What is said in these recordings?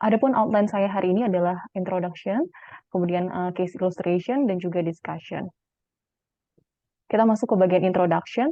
Adapun outline saya hari ini adalah introduction, kemudian case illustration, dan juga discussion. Kita masuk ke bagian introduction.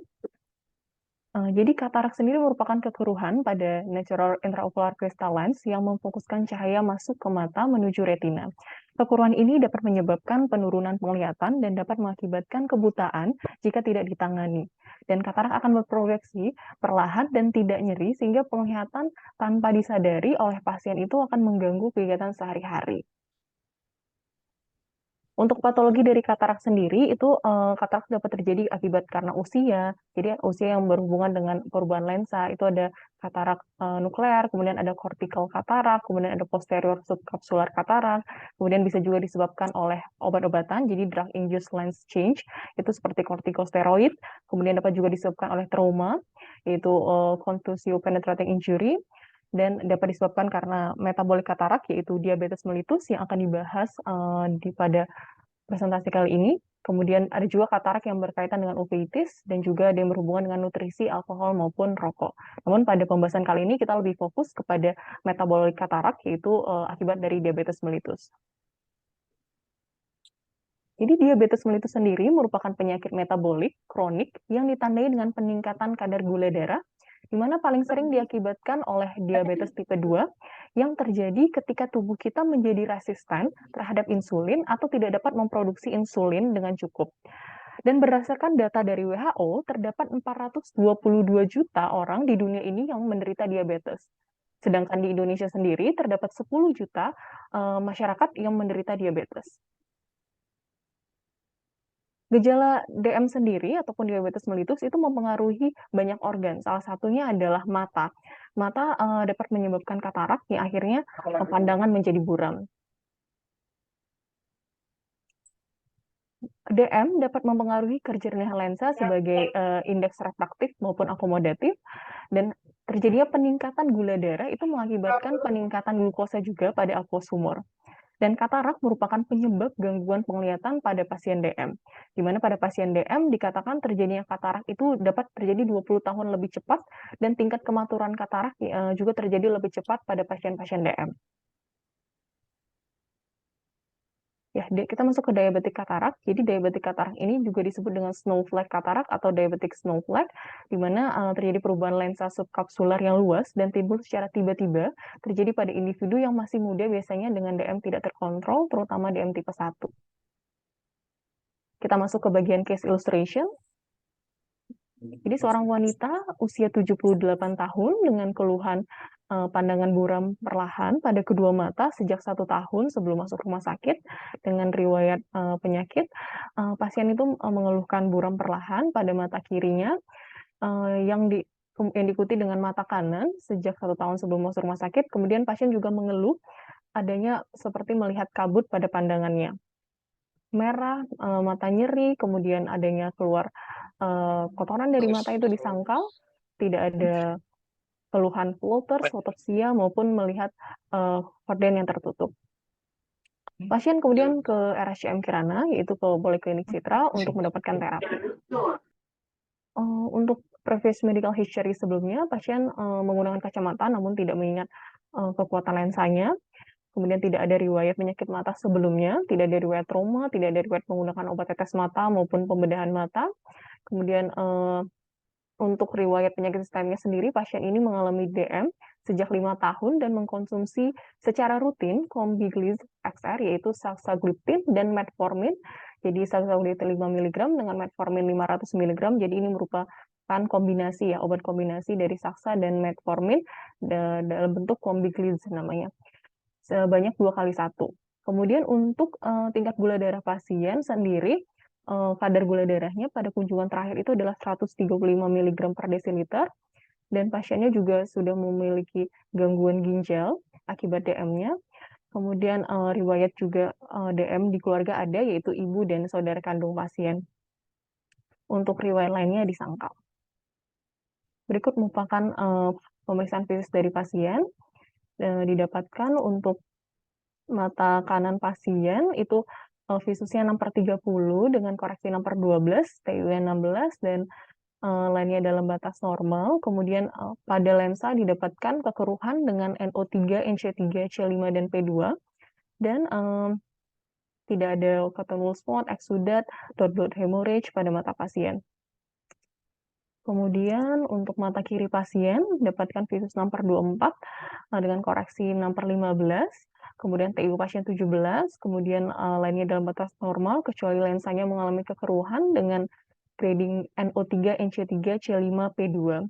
Jadi katarak sendiri merupakan kekeruhan pada natural intraocular crystal lens yang memfokuskan cahaya masuk ke mata menuju retina. Kekeruhan ini dapat menyebabkan penurunan penglihatan dan dapat mengakibatkan kebutaan jika tidak ditangani. Dan katarak akan berproyeksi perlahan dan tidak nyeri sehingga penglihatan tanpa disadari oleh pasien itu akan mengganggu kegiatan sehari-hari. Untuk patologi dari katarak sendiri itu katarak dapat terjadi akibat karena usia. Jadi usia yang berhubungan dengan perubahan lensa itu ada katarak nuklear, kemudian ada cortical katarak, kemudian ada posterior subcapsular katarak, kemudian bisa juga disebabkan oleh obat-obatan, jadi drug induced lens change itu seperti kortikosteroid, kemudian dapat juga disebabkan oleh trauma yaitu contusio penetrating injury, dan dapat disebabkan karena metabolik katarak yaitu diabetes mellitus yang akan dibahas pada presentasi kali ini. Kemudian ada juga katarak yang berkaitan dengan uveitis dan juga ada yang berhubungan dengan nutrisi, alkohol maupun rokok. Namun pada pembahasan kali ini kita lebih fokus kepada metabolik katarak yaitu akibat dari diabetes mellitus. Jadi diabetes mellitus sendiri merupakan penyakit metabolik kronik yang ditandai dengan peningkatan kadar gula darah, di mana paling sering diakibatkan oleh diabetes tipe 2 yang terjadi ketika tubuh kita menjadi resisten terhadap insulin atau tidak dapat memproduksi insulin dengan cukup. Dan berdasarkan data dari WHO, terdapat 422 juta orang di dunia ini yang menderita diabetes. Sedangkan di Indonesia sendiri terdapat 10 juta masyarakat yang menderita diabetes. Gejala DM sendiri ataupun diabetes mellitus itu mempengaruhi banyak organ. Salah satunya adalah mata. Mata dapat menyebabkan katarak yang akhirnya pandangan menjadi buram. DM dapat mempengaruhi kejernihan lensa sebagai indeks refraktif maupun akomodatif, dan terjadinya peningkatan gula darah itu mengakibatkan peningkatan glukosa juga pada aqueous humor. Dan katarak merupakan penyebab gangguan penglihatan pada pasien DM, di mana pada pasien DM dikatakan terjadinya katarak itu dapat terjadi 20 tahun lebih cepat, dan tingkat kematuran katarak juga terjadi lebih cepat pada pasien-pasien DM. Ya, kita masuk ke diabetik katarak. Jadi diabetik katarak ini juga disebut dengan snowflake katarak atau diabetic snowflake, di mana terjadi perubahan lensa subkapsular yang luas dan timbul secara tiba-tiba, terjadi pada individu yang masih muda biasanya dengan DM tidak terkontrol, terutama DM tipe 1. Kita masuk ke bagian case illustration. Jadi seorang wanita usia 78 tahun dengan keluhan pandangan buram perlahan pada kedua mata sejak 1 tahun sebelum masuk rumah sakit dengan riwayat penyakit. Pasien itu mengeluhkan buram perlahan pada mata kirinya yang diikuti dengan mata kanan sejak 1 tahun sebelum masuk rumah sakit. Kemudian pasien juga mengeluh adanya seperti melihat kabut pada pandangannya. Merah, mata nyeri, kemudian adanya keluar kotoran dari mata itu di sangkal, tidak ada keluhan floaters, fotopsia, maupun melihat korden yang tertutup. Pasien kemudian ke RSCM Kirana, yaitu ke Poliklinik Citra, untuk mendapatkan terapi. Untuk previous medical history sebelumnya, pasien menggunakan kacamata namun tidak mengingat kekuatan lensanya. Kemudian tidak ada riwayat penyakit mata sebelumnya, tidak ada riwayat trauma, tidak ada riwayat menggunakan obat tetes mata maupun pembedahan mata. Kemudian untuk riwayat penyakit sistemiknya sendiri, pasien ini mengalami DM sejak 5 tahun dan mengkonsumsi secara rutin Combigliz XR, yaitu saxagliptin dan metformin. Jadi saxagliptin 5 mg dengan metformin 500 mg. Jadi ini merupakan kombinasi ya, obat kombinasi dari saksa dan metformin dalam bentuk Combigliz namanya. Sebanyak 2 kali 1. Kemudian untuk tingkat gula darah pasien sendiri, kadar gula darahnya pada kunjungan terakhir itu adalah 135 mg per desiliter, dan pasiennya juga sudah memiliki gangguan ginjal akibat DM-nya. Kemudian riwayat juga DM di keluarga ada, yaitu ibu dan saudara kandung pasien. Untuk riwayat lainnya disangkal. Berikut merupakan pemeriksaan fisik dari pasien. Didapatkan untuk mata kanan pasien itu visusnya 6/30 dengan koreksi 6/12, TIW 16, dan lainnya dalam batas normal, kemudian pada lensa didapatkan kekeruhan dengan NO3, NC3, C5, dan P2, dan tidak ada cottonwool spot, eksudat, dot hemorrhage pada mata pasien. Kemudian untuk mata kiri pasien, dapatkan visus 6/24 dengan koreksi 6/15, kemudian TIU pasien 17, kemudian lainnya dalam batas normal, kecuali lensanya mengalami kekeruhan dengan grading NO3, NC3, C5, P2.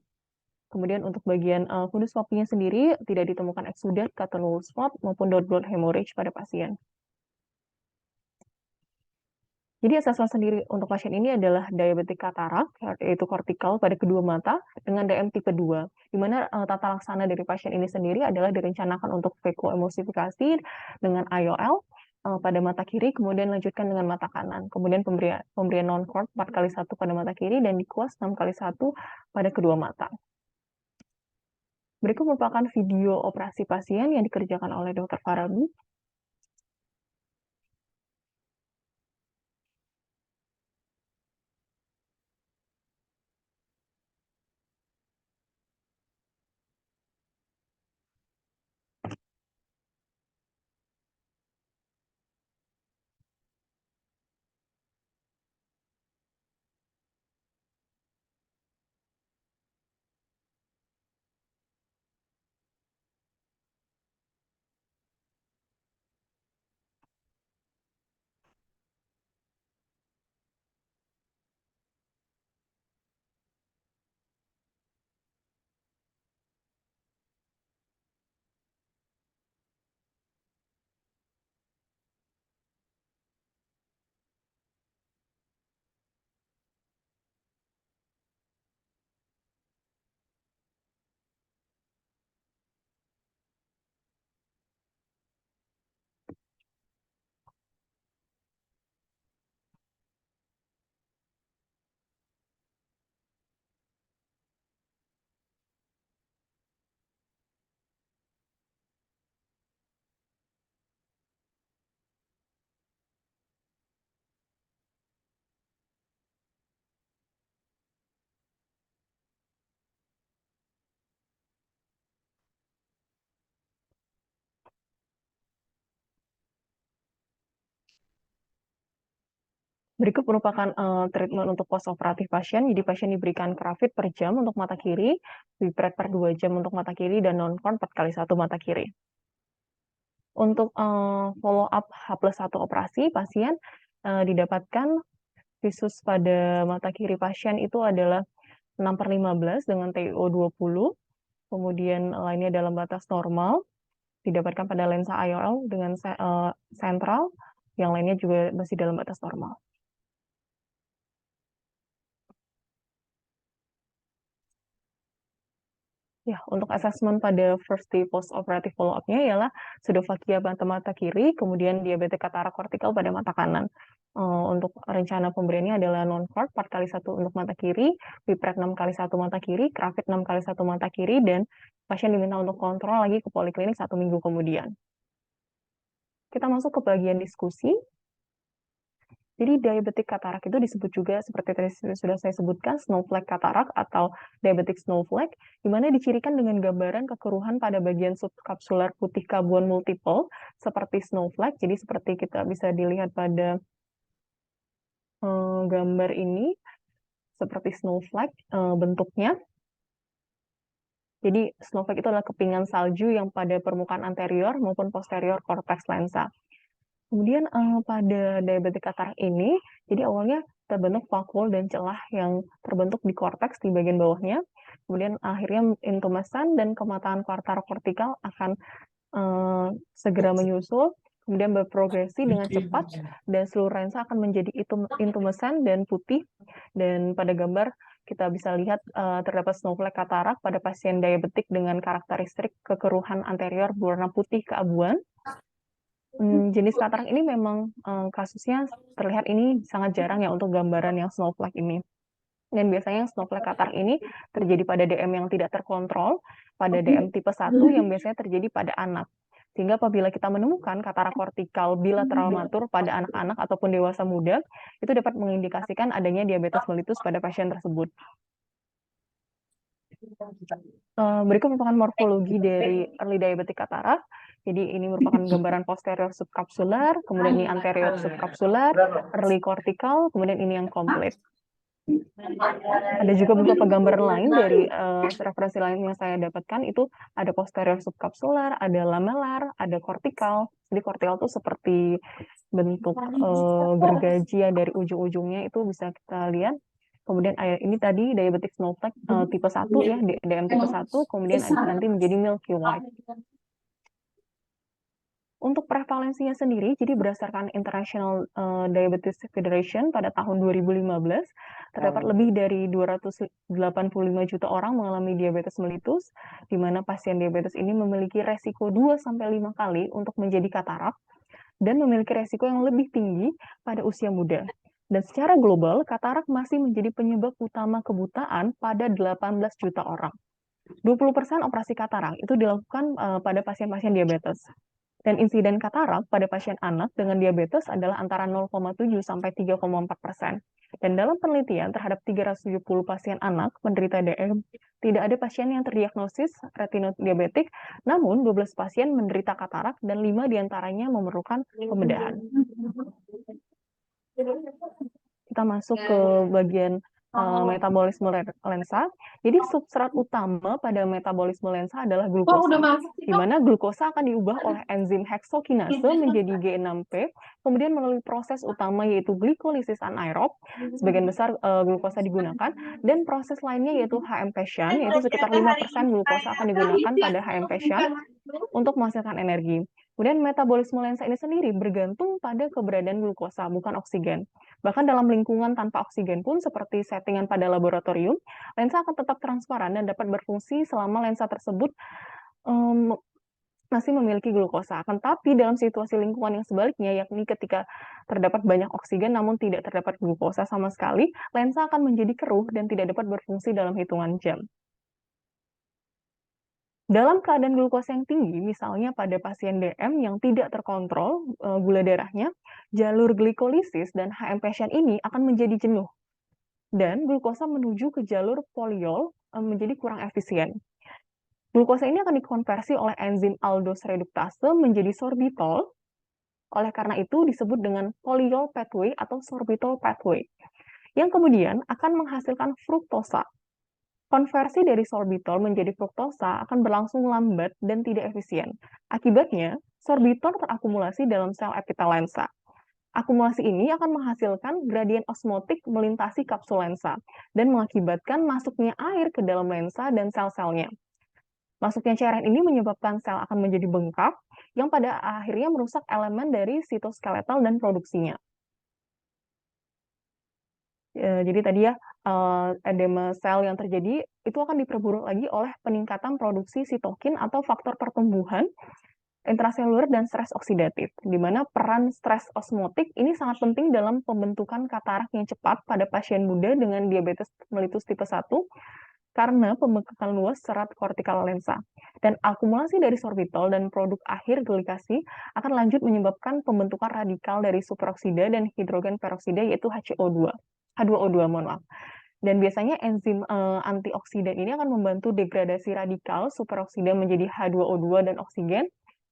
Kemudian untuk bagian fundusopinya sendiri, tidak ditemukan eksudat, cottonwool spot, maupun dot hemorrhage pada pasien. Jadi asesmen sendiri untuk pasien ini adalah diabetik katarak, yaitu kortikal pada kedua mata, dengan DM tipe 2, di mana tata laksana dari pasien ini sendiri adalah direncanakan untuk vekoemulsifikasi dengan IOL pada mata kiri, kemudian lanjutkan dengan mata kanan. Kemudian pemberian non-cord 4x1 pada mata kiri, dan dikuas 6x1 pada kedua mata. Berikut merupakan video operasi pasien yang dikerjakan oleh Dr. Farabi. Berikut merupakan treatment untuk postoperatif pasien. Jadi pasien diberikan Cravit per jam untuk mata kiri, Wipret per 2 jam untuk mata kiri, dan non-con 4x1 mata kiri. Untuk follow up H+1 operasi, pasien didapatkan visus pada mata kiri pasien itu adalah 6/15 dengan TiO 20, kemudian lainnya dalam batas normal, didapatkan pada lensa IOL dengan sentral, yang lainnya juga masih dalam batas normal. Ya, untuk asesmen pada first day post-operative follow-up-nya ialah pseudofakia pada mata kiri, kemudian diabetes katarak kortikal pada mata kanan. Untuk rencana pemberiannya adalah non-cord 4x1 untuk mata kiri, Wipret 6x1 mata kiri, Cravit 6x1 mata kiri, dan pasien diminta untuk kontrol lagi ke poliklinik 1 minggu kemudian. Kita masuk ke bagian diskusi. Jadi diabetik katarak itu disebut juga seperti tadi sudah saya sebutkan snowflake katarak atau diabetic snowflake, di mana dicirikan dengan gambaran kekeruhan pada bagian subkapsular putih kabuan multiple seperti snowflake. Jadi seperti kita bisa dilihat pada gambar ini, seperti snowflake bentuknya. Jadi snowflake itu adalah kepingan salju yang pada permukaan anterior maupun posterior korteks lensa. Kemudian pada diabetik katarak ini, jadi awalnya terbentuk vakuol dan celah yang terbentuk di korteks di bagian bawahnya. Kemudian akhirnya intumesan dan kemataan kuartal kortikal akan segera menyusul, kemudian berprogresi dengan cepat, dan seluruh lensa akan menjadi intumesan dan putih. Dan pada gambar kita bisa lihat terdapat snowflake katarak pada pasien diabetik dengan karakteristik kekeruhan anterior berwarna putih keabuan. Jenis katarak ini memang kasusnya terlihat ini sangat jarang ya untuk gambaran yang snowflake ini. Dan biasanya snowflake katarak ini terjadi pada DM yang tidak terkontrol, pada DM tipe 1 yang biasanya terjadi pada anak. Sehingga apabila kita menemukan katarak kortikal bilateral matur pada anak-anak ataupun dewasa muda, itu dapat mengindikasikan adanya diabetes mellitus pada pasien tersebut. Berikut merupakan morfologi dari early diabetic katarak. Jadi ini merupakan gambaran posterior subkapsular, kemudian ini anterior subkapsular, early cortical, kemudian ini yang komplit. Ada juga beberapa gambaran lain dari referensi lain yang saya dapatkan, itu ada posterior subkapsular, ada lamellar, ada cortical. Jadi cortical itu seperti bentuk gergaji ya dari ujung-ujungnya, itu bisa kita lihat. Kemudian ini tadi diabetic snowflake tipe 1 ya, DM tipe 1, kemudian nanti menjadi milky white. Untuk prevalensinya sendiri, jadi berdasarkan International Diabetes Federation pada tahun 2015, terdapat lebih dari 285 juta orang mengalami diabetes mellitus, di mana pasien diabetes ini memiliki resiko 2-5 kali untuk menjadi katarak, dan memiliki resiko yang lebih tinggi pada usia muda. Dan secara global, katarak masih menjadi penyebab utama kebutaan pada 18 juta orang. 20% operasi katarak itu dilakukan pada pasien-pasien diabetes. Dan insiden katarak pada pasien anak dengan diabetes adalah antara 0,7 sampai 3,4%. Dan dalam penelitian terhadap 370 pasien anak menderita DM, tidak ada pasien yang terdiagnosis retinodiabetik, namun 12 pasien menderita katarak dan 5 diantaranya memerlukan pembedahan. Kita masuk ke bagian metabolisme lensa. Jadi substrat utama pada metabolisme lensa adalah glukosa, di mana glukosa akan diubah oleh enzim heksokinase menjadi G6P, kemudian melalui proses utama yaitu glikolisis anaerob, sebagian besar glukosa digunakan, dan proses lainnya yaitu HMP shunt, yaitu sekitar 5% glukosa akan digunakan pada HMP shunt untuk menghasilkan energi. Kemudian metabolisme lensa ini sendiri bergantung pada keberadaan glukosa, bukan oksigen. Bahkan dalam lingkungan tanpa oksigen pun, seperti settingan pada laboratorium, lensa akan tetap transparan dan dapat berfungsi selama lensa tersebut masih memiliki glukosa. Akan tapi dalam situasi lingkungan yang sebaliknya, yakni ketika terdapat banyak oksigen namun tidak terdapat glukosa sama sekali, lensa akan menjadi keruh dan tidak dapat berfungsi dalam hitungan jam. Dalam keadaan glukosa yang tinggi, misalnya pada pasien DM yang tidak terkontrol gula darahnya, jalur glikolisis dan HMP shunt ini akan menjadi jenuh. Dan glukosa menuju ke jalur poliol menjadi kurang efisien. Glukosa ini akan dikonversi oleh enzim aldose reduktase menjadi sorbitol. Oleh karena itu disebut dengan poliol pathway atau sorbitol pathway. Yang kemudian akan menghasilkan fruktosa. Konversi dari sorbitol menjadi fruktosa akan berlangsung lambat dan tidak efisien. Akibatnya, sorbitol terakumulasi dalam sel epitel lensa. Akumulasi ini akan menghasilkan gradien osmotik melintasi kapsul lensa dan mengakibatkan masuknya air ke dalam lensa dan sel-selnya. Masuknya cairan ini menyebabkan sel akan menjadi bengkak, yang pada akhirnya merusak elemen dari sitoskeletal dan produksinya. Jadi tadi ya, edema sel yang terjadi itu akan diperburuk lagi oleh peningkatan produksi sitokin atau faktor pertumbuhan intraseluler dan stres oksidatif, di mana peran stres osmotik ini sangat penting dalam pembentukan katarak yang cepat pada pasien muda dengan diabetes mellitus tipe 1 karena pembengkakan luas serat kortikal lensa. Dan akumulasi dari sorbitol dan produk akhir glikasi akan lanjut menyebabkan pembentukan radikal dari superoksida dan hidrogen peroksida yaitu HCO2. H2O2, mohon maaf. Dan biasanya enzim antioksidan ini akan membantu degradasi radikal superoksida menjadi H2O2 dan oksigen.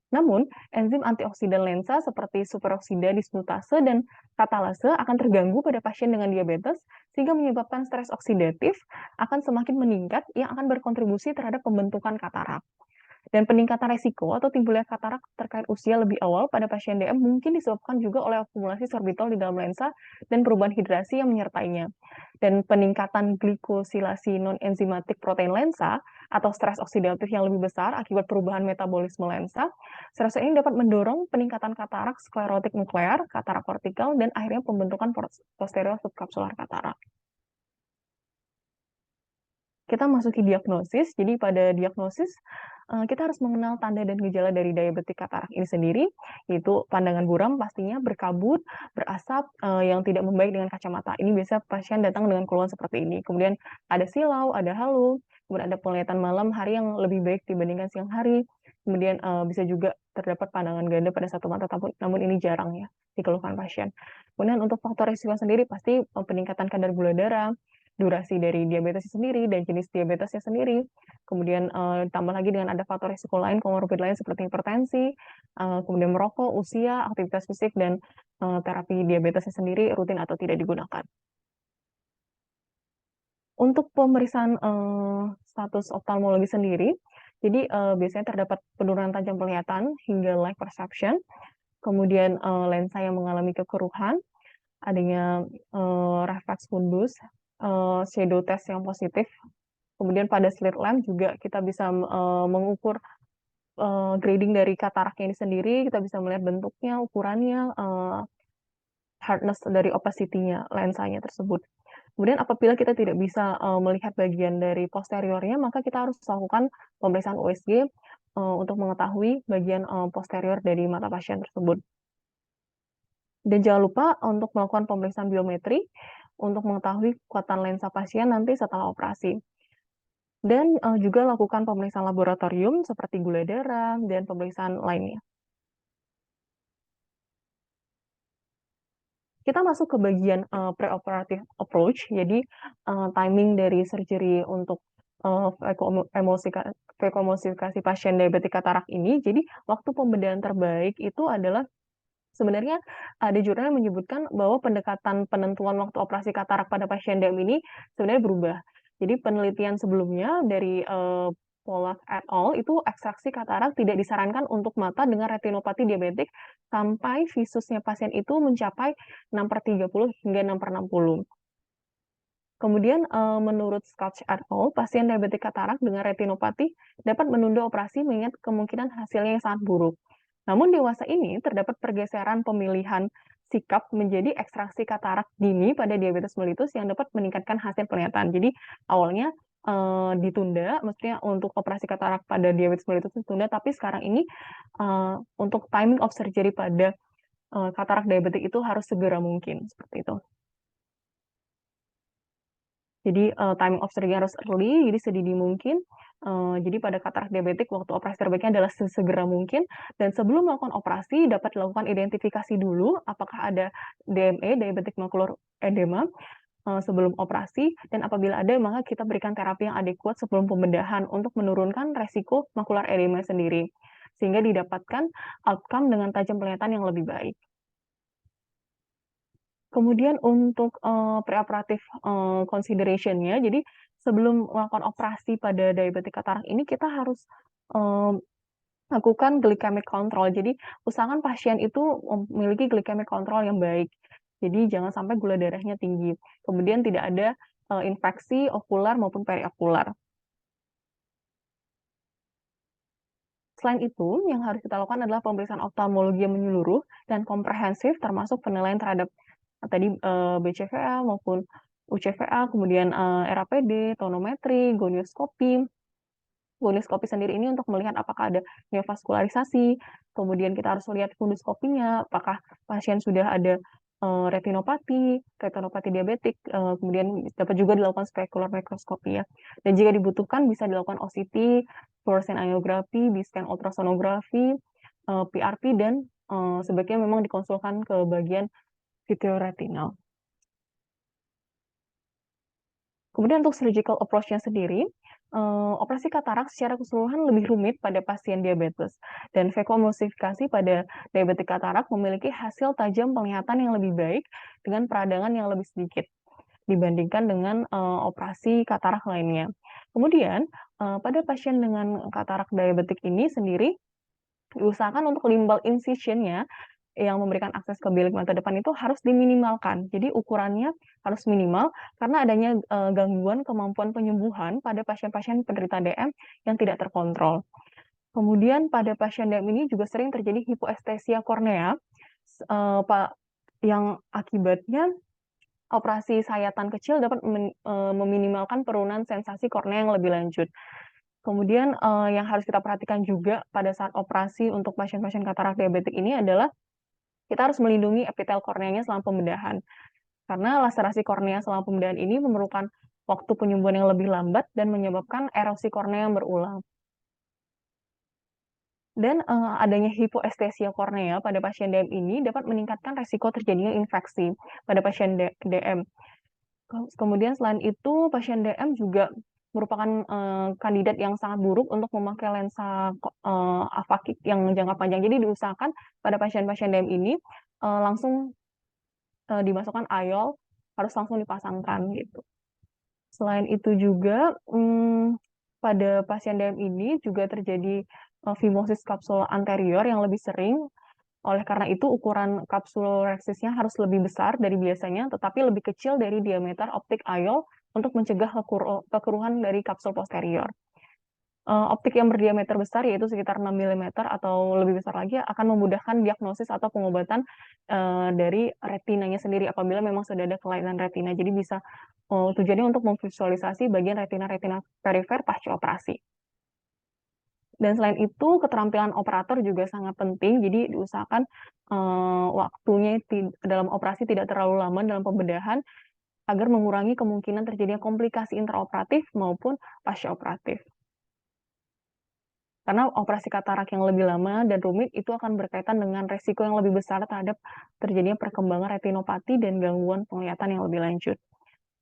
Namun, enzim antioksidan lensa seperti superoksida dismutase dan katalase akan terganggu pada pasien dengan diabetes, sehingga menyebabkan stres oksidatif akan semakin meningkat yang akan berkontribusi terhadap pembentukan katarak. Dan peningkatan resiko atau timbulnya katarak terkait usia lebih awal pada pasien DM mungkin disebabkan juga oleh akumulasi sorbitol di dalam lensa dan perubahan hidrasi yang menyertainya. Dan peningkatan glikosilasi non-enzimatik protein lensa atau stres oksidatif yang lebih besar akibat perubahan metabolisme lensa, stres ini dapat mendorong peningkatan katarak sklerotik nuklear, katarak kortikal, dan akhirnya pembentukan posterior subkapsular katarak. Kita masuki diagnosis. Jadi pada diagnosis kita harus mengenal tanda dan gejala dari diabetik katarak ini sendiri, yaitu pandangan buram pastinya, berkabut, berasap yang tidak membaik dengan kacamata. Ini biasa pasien datang dengan keluhan seperti ini. Kemudian ada silau, ada halu, kemudian ada penglihatan malam hari yang lebih baik dibandingkan siang hari. Kemudian bisa juga terdapat pandangan ganda pada satu mata, namun ini jarang ya dikeluhkan pasien. Kemudian untuk faktor risiko sendiri pasti peningkatan kadar gula darah, durasi dari diabetesnya sendiri dan jenis diabetesnya sendiri. Kemudian ditambah lagi dengan ada faktor risiko lain, komorbid lain seperti hipertensi, kemudian merokok, usia, aktivitas fisik, dan terapi diabetesnya sendiri rutin atau tidak digunakan. Untuk pemeriksaan status oftalmologi sendiri, jadi biasanya terdapat penurunan tajam penglihatan hingga light perception, kemudian lensa yang mengalami kekeruhan, adanya refleks fundus, shadow test yang positif, kemudian pada slit lamp juga kita bisa mengukur grading dari kataraknya ini sendiri, kita bisa melihat bentuknya, ukurannya, hardness dari opacity-nya lensanya tersebut. Kemudian apabila kita tidak bisa melihat bagian dari posteriornya, maka kita harus lakukan pemeriksaan USG untuk mengetahui bagian posterior dari mata pasien tersebut. Dan jangan lupa untuk melakukan pemeriksaan biometri untuk mengetahui kekuatan lensa pasien nanti setelah operasi. Dan juga lakukan pemeriksaan laboratorium seperti gula darah dan pemeriksaan lainnya. Kita masuk ke bagian preoperative approach, jadi timing dari surgery untuk vakoemulsifikasi pasien diabetik katarak ini. Jadi waktu pembedahan terbaik itu adalah sebenarnya ada jurnal yang menyebutkan bahwa pendekatan penentuan waktu operasi katarak pada pasien DM ini sebenarnya berubah. Jadi penelitian sebelumnya dari Pollack et al. Itu ekstraksi katarak tidak disarankan untuk mata dengan retinopati diabetik sampai visusnya pasien itu mencapai 6/30 hingga 6/60. Kemudian menurut Scotch et al., pasien diabetik katarak dengan retinopati dapat menunda operasi mengingat kemungkinan hasilnya yang sangat buruk. Namun dewasa ini terdapat pergeseran pemilihan sikap menjadi ekstraksi katarak dini pada diabetes mellitus yang dapat meningkatkan hasil penglihatan. Jadi awalnya ditunda, maksudnya untuk operasi katarak pada diabetes mellitus ditunda, tapi sekarang ini untuk timing of surgery pada katarak diabetik itu harus segera mungkin, seperti itu. Jadi timing of surgery harus early, jadi sedini mungkin. Jadi pada katarak diabetik waktu operasi terbaiknya adalah sesegera mungkin, dan sebelum melakukan operasi dapat dilakukan identifikasi dulu apakah ada DME, diabetic macular edema, sebelum operasi, dan apabila ada maka kita berikan terapi yang adekuat sebelum pembedahan untuk menurunkan resiko makular edema sendiri, sehingga didapatkan outcome dengan tajam penglihatan yang lebih baik. Kemudian untuk preoperatif consideration-nya, jadi sebelum melakukan operasi pada diabetik katarak ini kita harus lakukan glycemic control. Jadi usahakan pasien itu memiliki glycemic control yang baik. Jadi jangan sampai gula darahnya tinggi. Kemudian tidak ada infeksi okular maupun periokular. Selain itu, yang harus kita lakukan adalah pemeriksaan oftalmologi yang menyeluruh dan komprehensif, termasuk penilaian terhadap tadi BCVA maupun UCVA, kemudian RAPD, tonometri, gonioskopi. Gonioskopi sendiri ini untuk melihat apakah ada neovaskularisasi, kemudian kita harus lihat funduskopinya, apakah pasien sudah ada retinopati diabetik, kemudian dapat juga dilakukan specular microscopy ya. Dan jika dibutuhkan bisa dilakukan OCT, fluorescent angiography, B-scan ultrasonografi, PRP, dan sebaiknya memang dikonsulkan ke bagian vitreoretinal. Kemudian untuk surgical approach-nya sendiri, operasi katarak secara keseluruhan lebih rumit pada pasien diabetes, dan vakoemulsifikasi pada diabetik katarak memiliki hasil tajam penglihatan yang lebih baik dengan peradangan yang lebih sedikit dibandingkan dengan operasi katarak lainnya. Kemudian pada pasien dengan katarak diabetik ini sendiri diusahakan untuk limbal incision-nya yang memberikan akses ke bilik mata depan itu harus diminimalkan. Jadi ukurannya harus minimal karena adanya gangguan kemampuan penyembuhan pada pasien-pasien penderita DM yang tidak terkontrol. Kemudian pada pasien DM ini juga sering terjadi hipoestesia kornea, yang akibatnya operasi sayatan kecil dapat meminimalkan penurunan sensasi kornea yang lebih lanjut. Kemudian yang harus kita perhatikan juga pada saat operasi untuk pasien-pasien katarak diabetik ini adalah kita harus melindungi epitel korneanya selama pembedahan. Karena laserasi kornea selama pembedahan ini memerlukan waktu penyembuhan yang lebih lambat dan menyebabkan erosi kornea yang berulang. Dan adanya hipoestesia kornea pada pasien DM ini dapat meningkatkan resiko terjadinya infeksi pada pasien DM. Kemudian selain itu, pasien DM juga merupakan, kandidat yang sangat buruk untuk memakai lensa apakik yang jangka panjang. Jadi diusahakan pada pasien-pasien DM ini, langsung, dimasukkan IOL, harus langsung dipasangkan gitu. Selain itu juga, pada pasien DM ini juga terjadi, fimosis kapsul anterior yang lebih sering. Oleh karena itu, ukuran kapsul reksisnya harus lebih besar dari biasanya, tetapi lebih kecil dari diameter optik IOL untuk mencegah kekeruhan dari kapsul posterior. Optik yang berdiameter besar, yaitu sekitar 6 milimeter atau lebih besar lagi, akan memudahkan diagnosis atau pengobatan dari retinanya sendiri apabila memang sudah ada kelainan retina. Jadi bisa tujuannya untuk memvisualisasi bagian retina-retina perifer pasca operasi. Dan selain itu, keterampilan operator juga sangat penting, jadi diusahakan waktunya dalam operasi tidak terlalu lama dalam pembedahan, agar mengurangi kemungkinan terjadinya komplikasi intraoperatif maupun pasca operatif. Karena operasi katarak yang lebih lama dan rumit itu akan berkaitan dengan resiko yang lebih besar terhadap terjadinya perkembangan retinopati dan gangguan penglihatan yang lebih lanjut.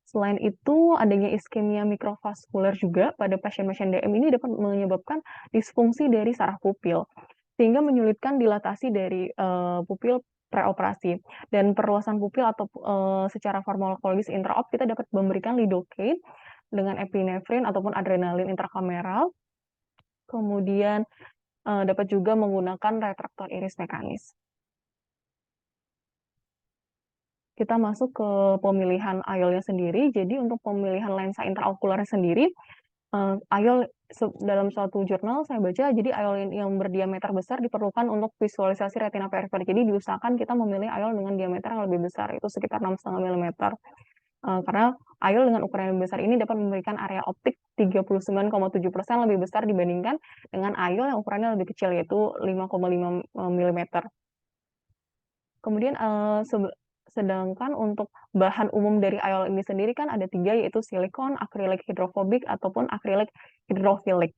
Selain itu, adanya iskemia mikrovaskuler juga pada pasien-pasien DM ini dapat menyebabkan disfungsi dari saraf pupil, sehingga menyulitkan dilatasi dari pupil preoperasi. Dan perluasan pupil atau secara farmakologis intraop kita dapat memberikan lidocaine dengan epinefrin ataupun adrenalin intrakameral. Kemudian dapat juga menggunakan retraktor iris mekanis. Kita masuk ke pemilihan IOL-nya sendiri. Jadi untuk pemilihan lensa intraokularnya sendiri, IOL dalam suatu jurnal saya baca, jadi IOL yang berdiameter besar diperlukan untuk visualisasi retina perifer. Jadi diusahakan kita memilih IOL dengan diameter yang lebih besar, itu sekitar 6,5 milimeter. Karena IOL dengan ukuran yang besar ini dapat memberikan area optik 39,7% lebih besar dibandingkan dengan IOL yang ukurannya lebih kecil, yaitu 5,5 milimeter. Kemudian sedangkan untuk bahan umum dari IOL ini sendiri kan ada 3, yaitu silikon, akrilik hidrofobik, ataupun akrilik hidrofilik.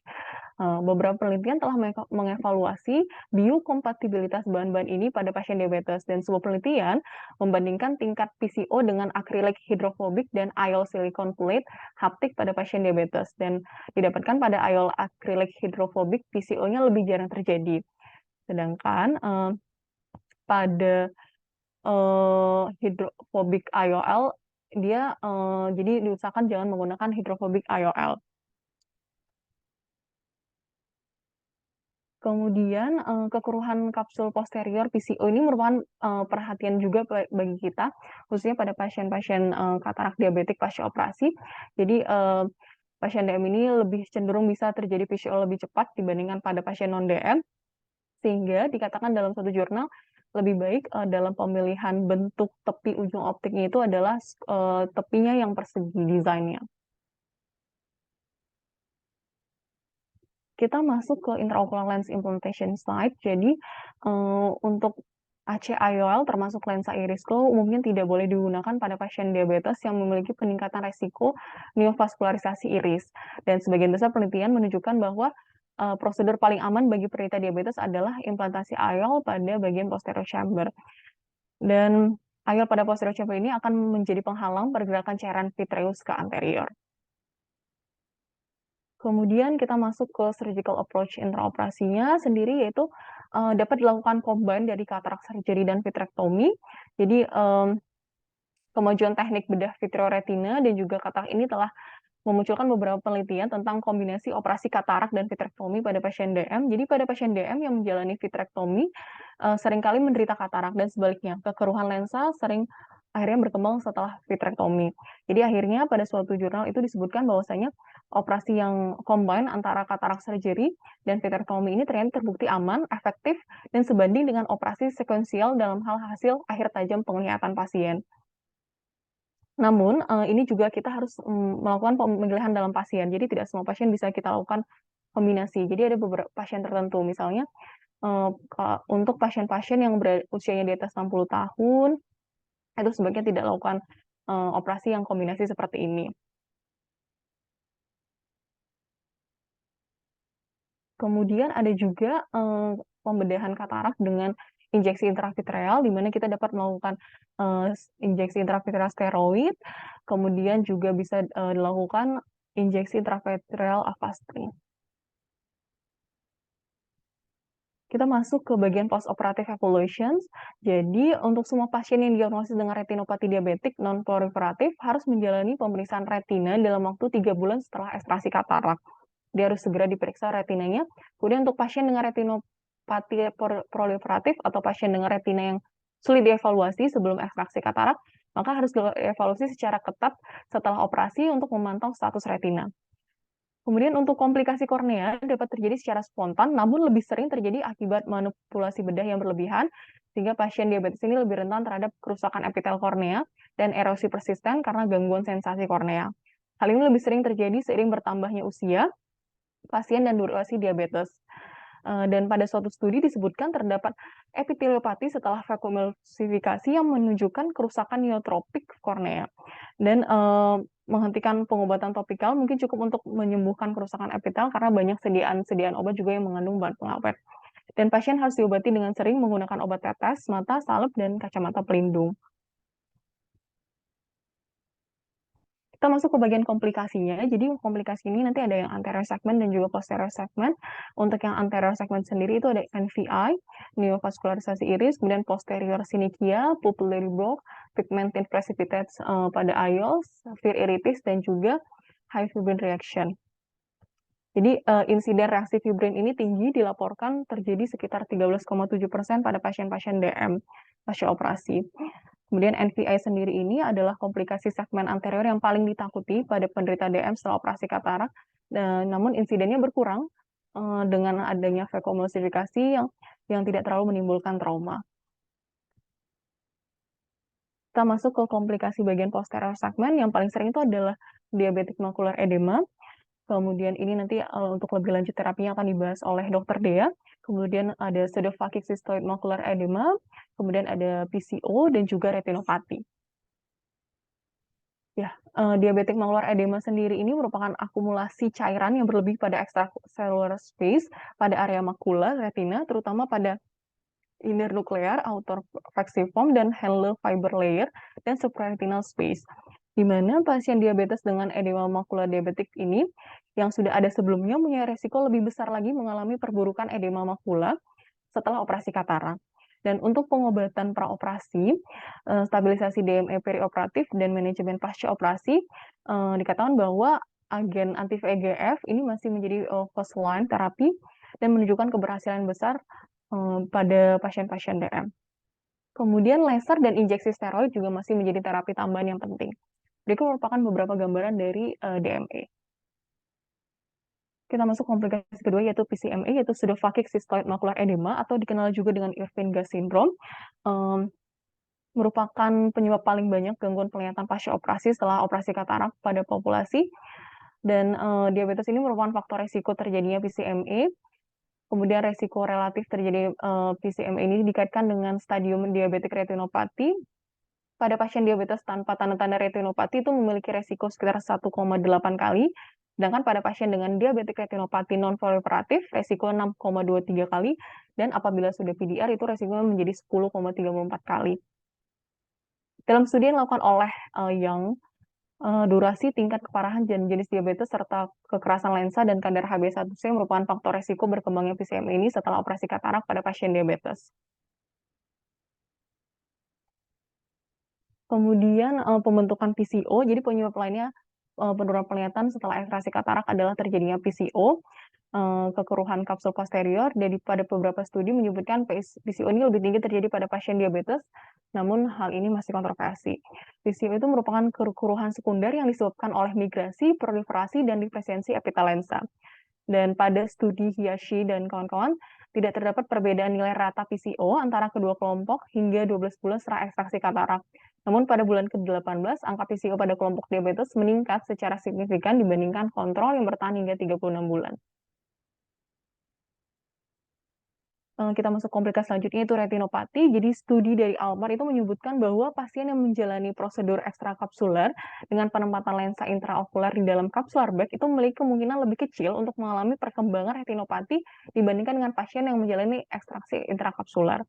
Beberapa penelitian telah mengevaluasi biokompatibilitas bahan-bahan ini pada pasien diabetes, dan sebuah penelitian membandingkan tingkat PCO dengan akrilik hidrofobik dan IOL silikon plate haptik pada pasien diabetes, dan didapatkan pada IOL akrilik hidrofobik PCO-nya lebih jarang terjadi. Sedangkan pada hidrofobik IOL dia jadi diusahakan jangan menggunakan hidrofobik IOL. Kemudian kekeruhan kapsul posterior PCO ini merupakan perhatian juga bagi kita, khususnya pada pasien-pasien katarak diabetik pasca operasi. Jadi pasien DM ini lebih cenderung bisa terjadi PCO lebih cepat dibandingkan pada pasien non-DM, sehingga dikatakan dalam suatu jurnal lebih baik dalam pemilihan bentuk tepi ujung optiknya itu adalah tepinya yang persegi desainnya. Kita masuk ke intraocular lens implantation slide. Jadi untuk AC-IOL termasuk lensa iris glow umumnya tidak boleh digunakan pada pasien diabetes yang memiliki peningkatan resiko neovaskularisasi iris. Dan sebagian besar penelitian menunjukkan bahwa prosedur paling aman bagi penderita diabetes adalah implantasi IOL pada bagian posterior chamber. Dan IOL pada posterior chamber ini akan menjadi penghalang pergerakan cairan vitreous ke anterior. Kemudian kita masuk ke surgical approach intraoperasinya sendiri, yaitu dapat dilakukan combine dari katarak surgery dan vitrektomi. Jadi kemajuan teknik bedah vitreoretina dan juga katarak ini telah memunculkan beberapa penelitian tentang kombinasi operasi katarak dan vitrektomi pada pasien DM. Jadi pada pasien DM yang menjalani vitrektomi seringkali menderita katarak, dan sebaliknya kekeruhan lensa sering akhirnya berkembang setelah vitrektomi. Jadi akhirnya pada suatu jurnal itu disebutkan bahwasanya operasi yang combine antara katarak surgery dan vitrektomi ini ternyata terbukti aman, efektif, dan sebanding dengan operasi sekuensial dalam hal hasil akhir tajam penglihatan pasien. Namun, ini juga kita harus melakukan pemilihan dalam pasien. Jadi tidak semua pasien bisa kita lakukan kombinasi. Jadi ada beberapa pasien tertentu, misalnya untuk pasien-pasien yang usianya di atas 60 tahun, itu sebaiknya tidak lakukan operasi yang kombinasi seperti ini. Kemudian ada juga pembedahan katarak dengan injeksi intravitreal, di mana kita dapat melakukan injeksi intravitreal steroid, kemudian juga bisa dilakukan injeksi intravitreal avastin. Kita masuk ke bagian post-operative evaluations. Jadi, untuk semua pasien yang didiagnosis dengan retinopati diabetik non-proliferatif harus menjalani pemeriksaan retina dalam waktu 3 bulan setelah ekstraksi katarak. Dia harus segera diperiksa retinanya. Kemudian untuk pasien dengan retinopati proliferatif atau pasien dengan retina yang sulit dievaluasi sebelum ekstraksi katarak, maka harus dievaluasi secara ketat setelah operasi untuk memantau status retina. Kemudian untuk komplikasi kornea dapat terjadi secara spontan, namun lebih sering terjadi akibat manipulasi bedah yang berlebihan, sehingga pasien diabetes ini lebih rentan terhadap kerusakan epitel kornea dan erosi persisten karena gangguan sensasi kornea. Hal ini lebih sering terjadi seiring bertambahnya usia pasien dan durasi diabetes. Dan pada suatu studi disebutkan terdapat epiteliopati setelah vakuemulsifikasi yang menunjukkan kerusakan neotropik kornea. Dan menghentikan pengobatan topikal mungkin cukup untuk menyembuhkan kerusakan epitel karena banyak sediaan obat juga yang mengandung bahan pengawet. Dan pasien harus diobati dengan sering menggunakan obat tetes, mata, salep, dan kacamata pelindung. Kita masuk ke bagian komplikasinya. Jadi komplikasi ini nanti ada yang anterior segment dan juga posterior segment. Untuk yang anterior segment sendiri itu ada NVI, neovascularisasi iris, kemudian posterior synechia, pupillary bulk, pigmented precipitates pada IOLs, severe iritis, dan juga high fibrin reaction. Jadi insiden reaksi fibrin ini tinggi dilaporkan terjadi sekitar 13,7% pada pasien-pasien DM pasca operasi. Kemudian NVI sendiri ini adalah komplikasi segmen anterior yang paling ditakuti pada penderita DM setelah operasi katarak, namun insidennya berkurang dengan adanya vakuemulsifikasi yang tidak terlalu menimbulkan trauma. Kita masuk ke komplikasi bagian posterior segmen, yang paling sering itu adalah diabetic macular edema. Kemudian ini nanti untuk lebih lanjut terapinya akan dibahas oleh Dr. Dea. Kemudian ada pseudophakic cystoid macular edema, kemudian ada PCO, dan juga retinopati. Ya, diabetic macular edema sendiri ini merupakan akumulasi cairan yang berlebih pada extracellular space pada area makula, retina, terutama pada inner nuclear, outer falciform, dan Henle fiber layer, dan supraretinal space. Di mana pasien diabetes dengan edema makula diabetik ini yang sudah ada sebelumnya punya resiko lebih besar lagi mengalami perburukan edema makula setelah operasi katarak. Dan untuk pengobatan praoperasi, stabilisasi DME perioperatif dan manajemen pasca operasi, dikatakan bahwa agen anti-VEGF ini masih menjadi first line terapi dan menunjukkan keberhasilan besar pada pasien-pasien DM. Kemudian laser dan injeksi steroid juga masih menjadi terapi tambahan yang penting. Berikut merupakan beberapa gambaran dari DME. Kita masuk komplikasi kedua yaitu PCMA, yaitu pseudophakic cystoid macular edema atau dikenal juga dengan Irvine-Gass syndrome. Merupakan penyebab paling banyak gangguan penglihatan pasca operasi setelah operasi katarak pada populasi. Dan diabetes ini merupakan faktor risiko terjadinya PCMA. Kemudian resiko relatif terjadi PCMA ini dikaitkan dengan stadium diabetik retinopati. Pada pasien diabetes tanpa tanda-tanda retinopati itu memiliki resiko sekitar 1,8 kali, sedangkan pada pasien dengan diabetik retinopati non-proliferatif resiko 6,23 kali, dan apabila sudah PDR itu resikonya menjadi 10,34 kali. Dalam studi yang dilakukan oleh Young, durasi, tingkat keparahan dan jenis diabetes, serta kekerasan lensa dan kadar HbA1c merupakan faktor resiko berkembangnya PCMA ini setelah operasi katarak pada pasien diabetes. Kemudian pembentukan PCO, jadi penyebab lainnya penurunan penglihatan setelah ekstraksi katarak adalah terjadinya PCO, kekeruhan kapsul posterior. Jadi pada beberapa studi menyebutkan PCO ini lebih tinggi terjadi pada pasien diabetes, namun hal ini masih kontroversi. PCO itu merupakan kekeruhan sekunder yang disebabkan oleh migrasi, proliferasi, dan difresiensi epitel lensa. Dan pada studi Hiyashi dan kawan-kawan, tidak terdapat perbedaan nilai rata PCO antara kedua kelompok hingga 12 bulan setelah ekstraksi katarak. Namun pada bulan ke-18, angka PCO pada kelompok diabetes meningkat secara signifikan dibandingkan kontrol yang bertahan hingga 36 bulan. Kita masuk komplikasi selanjutnya itu retinopati. Jadi studi dari Almar itu menyebutkan bahwa pasien yang menjalani prosedur ekstrakapsuler dengan penempatan lensa intraokular di dalam kapsular bag itu memiliki kemungkinan lebih kecil untuk mengalami perkembangan retinopati dibandingkan dengan pasien yang menjalani ekstraksi intrakapsuler.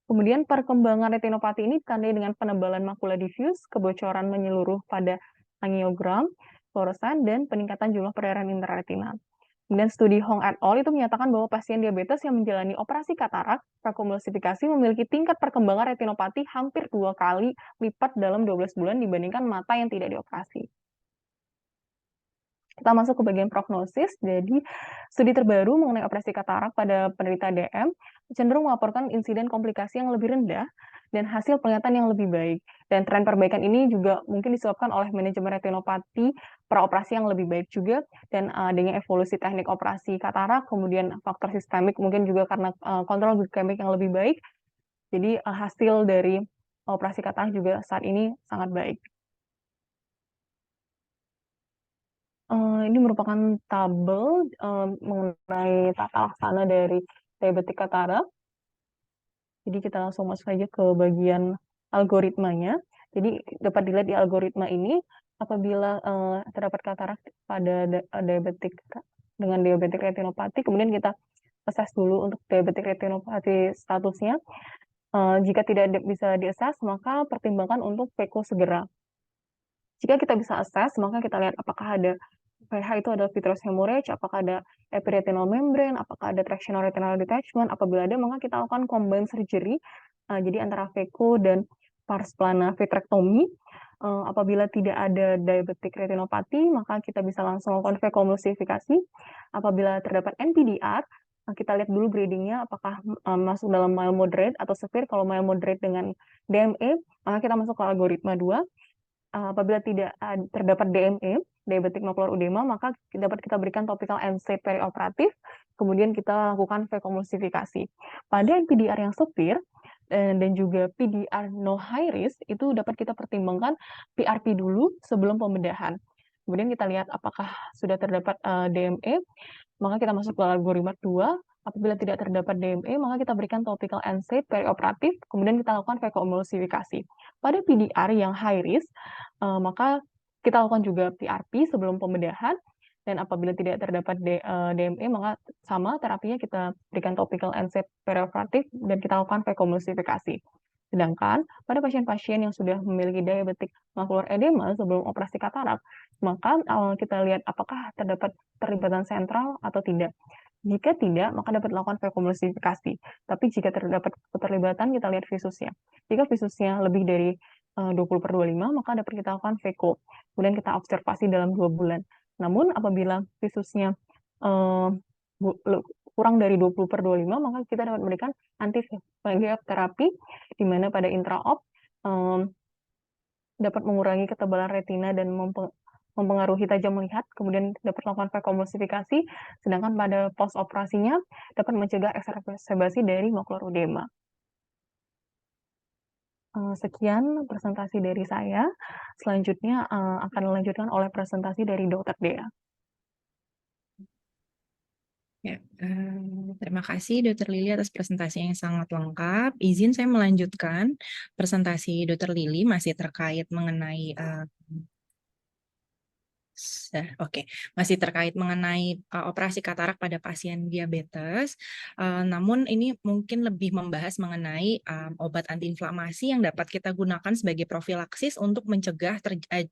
Kemudian perkembangan retinopati ini ditandai dengan penebalan makula diffuse, kebocoran menyeluruh pada angiogram, fluoresan, dan peningkatan jumlah peredaran intraretina. Kemudian studi Hong et al. Itu menyatakan bahwa pasien diabetes yang menjalani operasi katarak praemulsifikasi memiliki tingkat perkembangan retinopati hampir 2 kali lipat dalam 12 bulan dibandingkan mata yang tidak dioperasi. Kita masuk ke bagian prognosis. Jadi, studi terbaru mengenai operasi katarak pada penderita DM cenderung melaporkan insiden komplikasi yang lebih rendah dan hasil penglihatan yang lebih baik. Dan tren perbaikan ini juga mungkin disebabkan oleh manajemen retinopati praoperasi yang lebih baik juga dan adanya evolusi teknik operasi katarak, kemudian faktor sistemik mungkin juga karena kontrol glikemik yang lebih baik. Jadi hasil dari operasi katarak juga saat ini sangat baik. Ini merupakan tabel mengenai tata laksana dari diabetik katarak. Jadi kita langsung masuk aja ke bagian algoritmanya. Jadi dapat dilihat di algoritma ini apabila terdapat katarak pada diabetik dengan diabetik retinopati, kemudian kita assess dulu untuk diabetik retinopati statusnya. Jika tidak bisa diassess, maka pertimbangkan untuk PECO segera. Jika kita bisa assess, maka kita lihat apakah ada PH itu adalah vitreous hemorrhage, apakah ada epiretinal membrane, apakah ada tractional retinal detachment. Apabila ada, maka kita lakukan combined surgery, jadi antara phaco dan pars plana vitrectomy. Apabila tidak ada diabetic retinopati, maka kita bisa langsung melakukan phacoemulsifikasi. Apabila terdapat NPDR, kita lihat dulu gradingnya apakah masuk dalam mild moderate atau severe. Kalau mild moderate dengan DME, maka kita masuk ke algoritma 2. Apabila tidak terdapat DME, diabetic macular edema, maka dapat kita berikan topical NSAID perioperatif, kemudian kita lakukan phacoemulsifikasi. Pada NPDR yang severe dan juga PDR no high risk, itu dapat kita pertimbangkan PRP dulu sebelum pembedahan. Kemudian kita lihat apakah sudah terdapat DME, maka kita masuk ke algoritma 2. Apabila tidak terdapat DME, maka kita berikan topical NSAID perioperatif, kemudian kita lakukan phacoemulsifikasi. Pada PDR yang high risk, maka kita lakukan juga PRP sebelum pembedahan, dan apabila tidak terdapat DME, maka sama terapinya kita berikan topical NSAID perioperatif dan kita lakukan phacoemulsifikasi. Sedangkan pada pasien-pasien yang sudah memiliki diabetic macular edema sebelum operasi katarak, maka kita lihat apakah terdapat terlibatan sentral atau tidak. Jika tidak, maka dapat dilakukan phacoemulsifikasi. Tapi jika terdapat keterlibatan, kita lihat visusnya. Jika visusnya lebih dari 20/25, maka dapat kita lakukan phaco. Kemudian kita observasi dalam 2 bulan. Namun apabila visusnya kurang dari 20/25, maka kita dapat memberikan anti-VEGF terapi, di mana pada intraop dapat mengurangi ketebalan retina dan mempengaruhi tajam melihat, kemudian dapat melakukan phacoemulsifikasi, sedangkan pada post operasinya dapat mencegah exacerbasi dari macular edema. Sekian presentasi dari saya. Selanjutnya akan dilanjutkan oleh presentasi dari Dr. Dea. Ya, terima kasih Dr. Lili atas presentasi yang sangat lengkap. Izin saya melanjutkan presentasi Dr. Lili masih terkait mengenai Oke, masih terkait mengenai operasi katarak pada pasien diabetes. Namun ini mungkin lebih membahas mengenai obat antiinflamasi yang dapat kita gunakan sebagai profilaksis untuk mencegah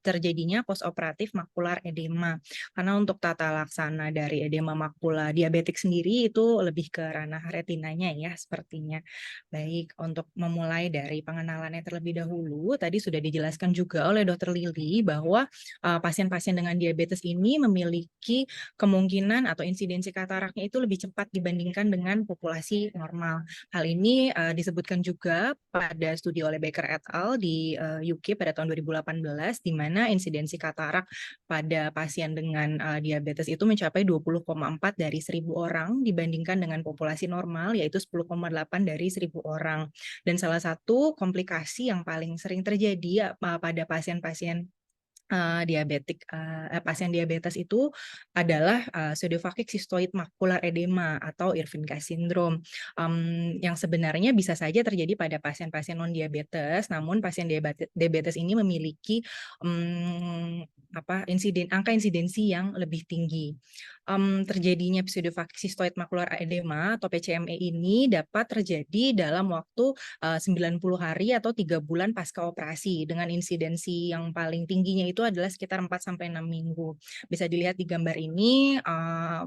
terjadinya postoperatif makular edema. Karena untuk tata laksana dari edema makula diabetik sendiri itu lebih ke ranah retinanya ya sepertinya. Baik, untuk memulai dari pengenalannya terlebih dahulu, tadi sudah dijelaskan juga oleh Dr. Lili bahwa pasien-pasien dengan diabetes ini memiliki kemungkinan atau insidensi kataraknya itu lebih cepat dibandingkan dengan populasi normal. Hal ini disebutkan juga pada studi oleh Becker et al. Di UK pada tahun 2018, di mana insidensi katarak pada pasien dengan diabetes itu mencapai 20,4 dari 1.000 orang dibandingkan dengan populasi normal, yaitu 10,8 dari 1.000 orang. Dan salah satu komplikasi yang paling sering terjadi pada pasien-pasien pasien diabetes itu adalah pseudophakic cystoid macular edema atau Irvinga syndrome, yang sebenarnya bisa saja terjadi pada pasien-pasien non diabetes, namun pasien diabetes ini memiliki angka insidensi yang lebih tinggi. Terjadinya pseudophakic cystoid macular edema atau PCME ini dapat terjadi dalam waktu 90 hari atau 3 bulan pasca operasi, dengan insidensi yang paling tingginya itu adalah sekitar 4-6 minggu. Bisa dilihat di gambar ini,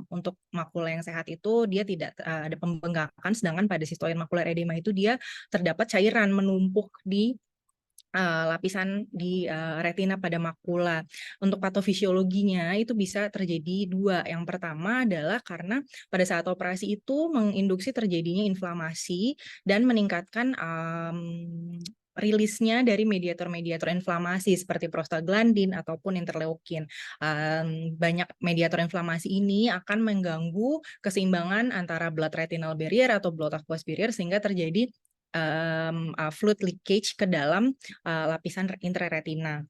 untuk makula yang sehat itu dia tidak ada pembengkakan, sedangkan pada cystoid macular edema itu dia terdapat cairan menumpuk di lapisan di retina pada makula. Untuk patofisiologinya itu bisa terjadi dua. Yang pertama adalah karena pada saat operasi itu menginduksi terjadinya inflamasi dan meningkatkan rilisnya dari mediator-mediator inflamasi seperti prostaglandin ataupun interleukin. Banyak mediator inflamasi ini akan mengganggu keseimbangan antara blood retinal barrier atau blood aqueous barrier sehingga terjadi fluid leakage ke dalam lapisan intraretina.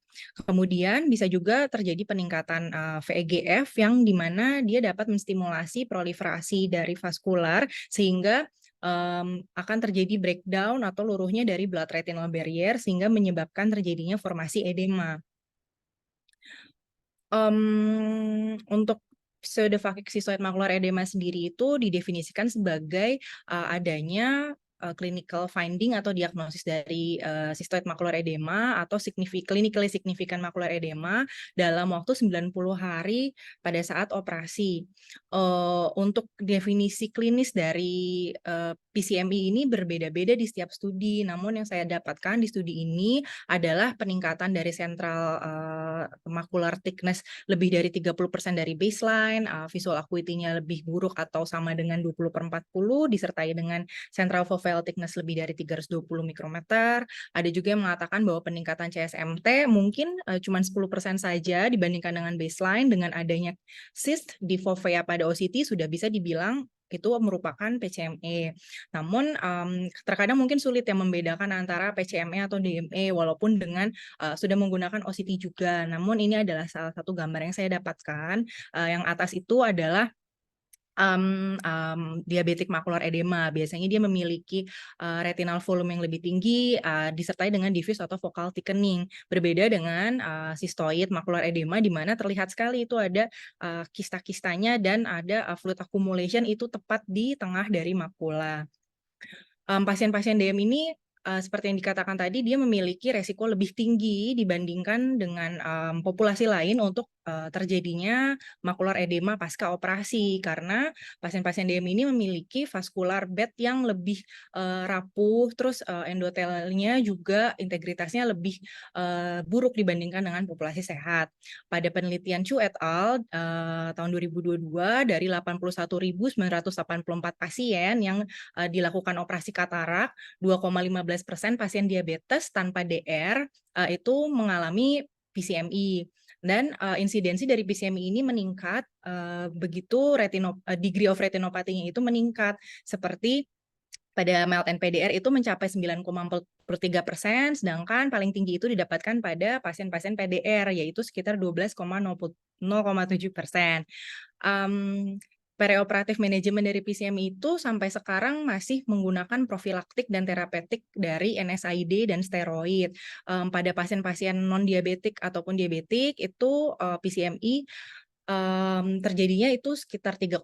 Kemudian bisa juga terjadi peningkatan VEGF yang dimana dia dapat menstimulasi proliferasi dari vaskular sehingga akan terjadi breakdown atau luruhnya dari blood retinal barrier sehingga menyebabkan terjadinya formasi edema. Untuk pseudophakic cystoid macular edema sendiri itu didefinisikan sebagai adanya clinical finding atau diagnosis dari cystoid macular edema atau clinically significant macular edema dalam waktu 90 hari pada saat operasi. Untuk definisi klinis dari PCME ini berbeda-beda di setiap studi, namun yang saya dapatkan di studi ini adalah peningkatan dari central macular thickness lebih dari 30% dari baseline, visual acuity-nya lebih buruk atau sama dengan 20/40, disertai dengan central foveal thickness lebih dari 320 mikrometer. Ada juga yang mengatakan bahwa peningkatan CSMT mungkin cuma 10% saja dibandingkan dengan baseline. Dengan adanya cyst di fovea pada OCT sudah bisa dibilang itu merupakan PCME. Namun terkadang mungkin sulit ya membedakan antara PCME atau DME walaupun dengan sudah menggunakan OCT juga. Namun ini adalah salah satu gambar yang saya dapatkan. Yang atas itu adalah diabetic macular edema. Biasanya dia memiliki retinal volume yang lebih tinggi disertai dengan diffuse atau focal thickening. Berbeda dengan cystoid macular edema di mana terlihat sekali itu ada kista-kistanya dan ada fluid accumulation itu tepat di tengah dari makula. Pasien-pasien DM ini seperti yang dikatakan tadi, dia memiliki resiko lebih tinggi dibandingkan dengan populasi lain untuk terjadinya macular edema pasca operasi karena pasien-pasien DM ini memiliki vascular bed yang lebih rapuh, terus endotelnya juga integritasnya lebih buruk dibandingkan dengan populasi sehat. Pada penelitian Chu et al. Tahun 2022 dari 81.984 pasien yang dilakukan operasi katarak, 2,15% pasien diabetes tanpa DR itu mengalami PCME. Dan insidensi dari PCME ini meningkat begitu degree of retinopathy-nya itu meningkat seperti pada MELT NPDR itu mencapai 9,43%, sedangkan paling tinggi itu didapatkan pada pasien-pasien PDR, yaitu sekitar 12,07%. Perioperatif manajemen dari PCME itu sampai sekarang masih menggunakan profilaktik dan terapeutik dari NSAID dan steroid. Pada pasien-pasien non-diabetik ataupun diabetik itu PCME terjadinya itu sekitar 3,8%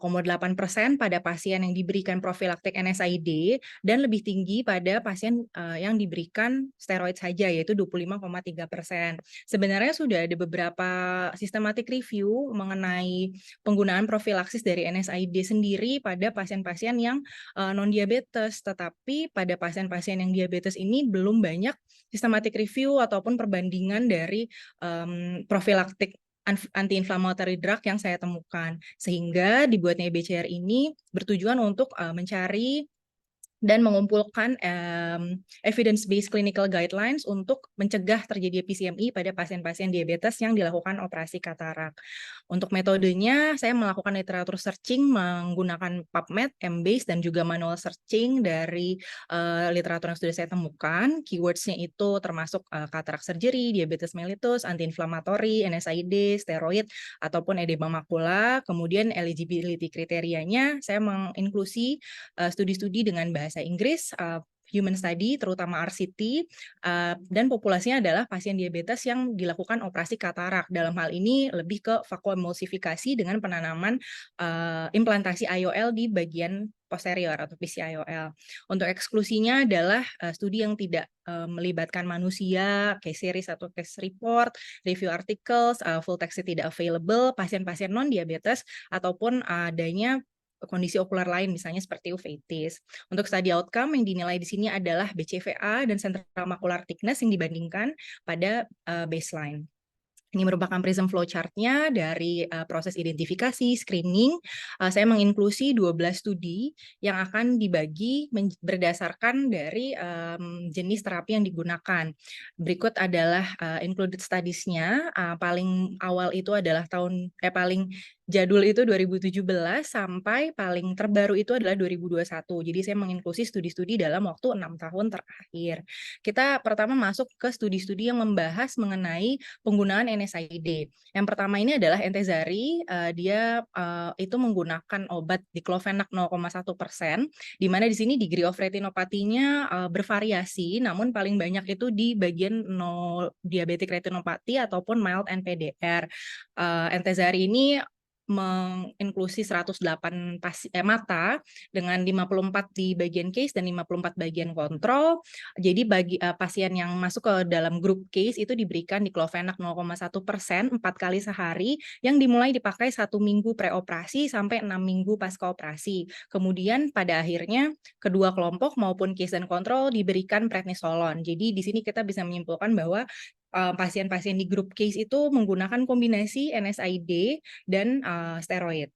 pada pasien yang diberikan profilaktik NSAID dan lebih tinggi pada pasien yang diberikan steroid saja yaitu 25,3%. Sebenarnya sudah ada beberapa systematic review mengenai penggunaan profilaksis dari NSAID sendiri pada pasien-pasien yang non-diabetes, tetapi pada pasien-pasien yang diabetes ini belum banyak systematic review ataupun perbandingan dari profilaktik anti-inflammatory drug yang saya temukan. Sehingga dibuatnya EBCR ini bertujuan untuk mencari dan mengumpulkan evidence-based clinical guidelines untuk mencegah terjadi PCME pada pasien-pasien diabetes yang dilakukan operasi katarak. Untuk metodenya, saya melakukan literatur searching menggunakan PubMed, Embase, dan juga manual searching dari literatur yang sudah saya temukan. Keywords-nya itu termasuk katarak surgery, diabetes mellitus, anti-inflammatory, NSAID, steroid, ataupun edema makula. Kemudian eligibility kriterianya, saya menginklusi studi-studi dengan bahasa Inggris, human study, terutama RCT, dan populasinya adalah pasien diabetes yang dilakukan operasi katarak. Dalam hal ini lebih ke vakuemulsifikasi dengan penanaman implantasi IOL di bagian posterior atau PCIOL. Untuk eksklusinya adalah studi yang tidak melibatkan manusia, case series atau case report, review articles, full text tidak available, pasien-pasien non-diabetes, ataupun adanya kondisi okular lain, misalnya seperti uveitis. Untuk study outcome yang dinilai di sini adalah BCVA dan central macular thickness yang dibandingkan pada baseline. Ini merupakan prism flowchart-nya dari proses identifikasi, screening. Saya menginklusi 12 studi yang akan dibagi berdasarkan dari jenis terapi yang digunakan. Berikut adalah included studies-nya. Paling awal itu adalah paling jadul itu 2017 sampai paling terbaru itu adalah 2021. Jadi saya menginklusi studi-studi dalam waktu 6 tahun terakhir. Kita pertama masuk ke studi-studi yang membahas mengenai penggunaan NSAID. Yang pertama ini adalah Entezari, dia itu menggunakan obat diclofenac 0,1%, di mana di sini degree of retinopatinya bervariasi, namun paling banyak itu di bagian diabetic retinopathy ataupun mild NPDR. Entezari ini menginklusi 108 mata dengan 54 di bagian case dan 54 bagian kontrol. Jadi bagi pasien yang masuk ke dalam grup case itu diberikan diclofenac 0,1% 4 kali sehari yang dimulai dipakai 1 minggu preoperasi sampai 6 minggu pasca operasi. Kemudian pada akhirnya kedua kelompok maupun case dan kontrol diberikan prednisolon. Jadi di sini kita bisa menyimpulkan bahwa pasien-pasien di grup case itu menggunakan kombinasi NSAID dan steroid.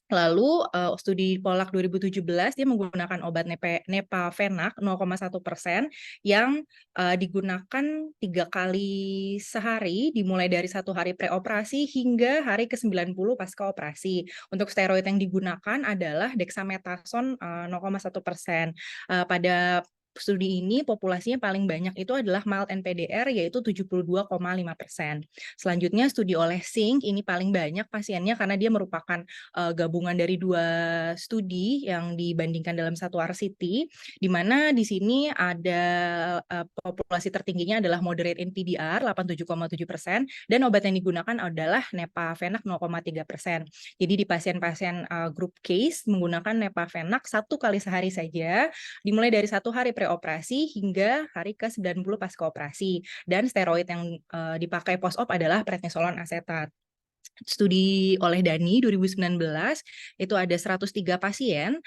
Lalu studi Polak 2017 dia menggunakan obat Nepafenac 0,1% yang digunakan 3 kali sehari dimulai dari 1 hari preoperasi hingga hari ke-90 pasca operasi. Untuk steroid yang digunakan adalah dexamethasone 0,1%. Pada studi ini populasinya paling banyak itu adalah mild NPDR yaitu 72,5%. Selanjutnya studi oleh Sink ini paling banyak pasiennya karena dia merupakan gabungan dari 2 studi yang dibandingkan dalam satu RCT, di mana di sini ada populasi tertingginya adalah moderate NPDR 87,7% dan obat yang digunakan adalah Nepafenac 0,3%. Jadi di pasien-pasien grup case menggunakan Nepafenac 1 kali sehari saja dimulai dari 1 hari preoperasi hingga hari ke-90 pasca operasi. Dan steroid yang dipakai post-op adalah prednisolon asetat. Studi oleh Dani 2019 itu ada 103 pasien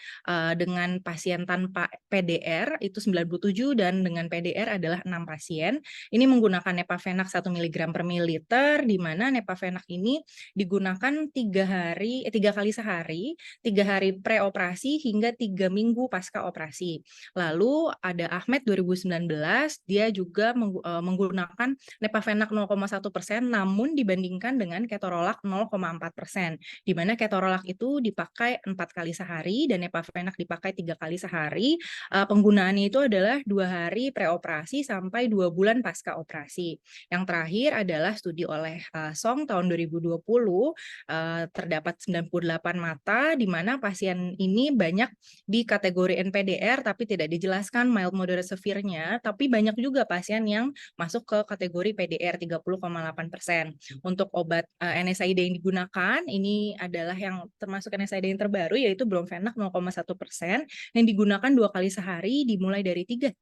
dengan pasien tanpa PDR itu 97 dan dengan PDR adalah 6 pasien. Ini menggunakan Nepafenac 1 mg per mililiter di mana Nepafenac ini digunakan 3 kali sehari, 3 hari preoperasi hingga 3 minggu pasca operasi. Lalu ada Ahmed 2019 dia juga menggunakan Nepafenac 0,1% namun dibandingkan dengan ketorolak 0,4%, di mana ketorolak itu dipakai 4 kali sehari dan Nepafenac dipakai 3 kali sehari. Penggunaannya itu adalah 2 hari preoperasi sampai 2 bulan pasca operasi. Yang terakhir adalah studi oleh Song tahun 2020, terdapat 98 mata di mana pasien ini banyak di kategori NPDR tapi tidak dijelaskan mild moderate severe-nya, tapi banyak juga pasien yang masuk ke kategori PDR 30,8%. Untuk obat NSAID yang digunakan, ini adalah yang termasuk NSAID yang terbaru yaitu Bromfenac 0,1% yang digunakan 2 kali sehari dimulai dari 3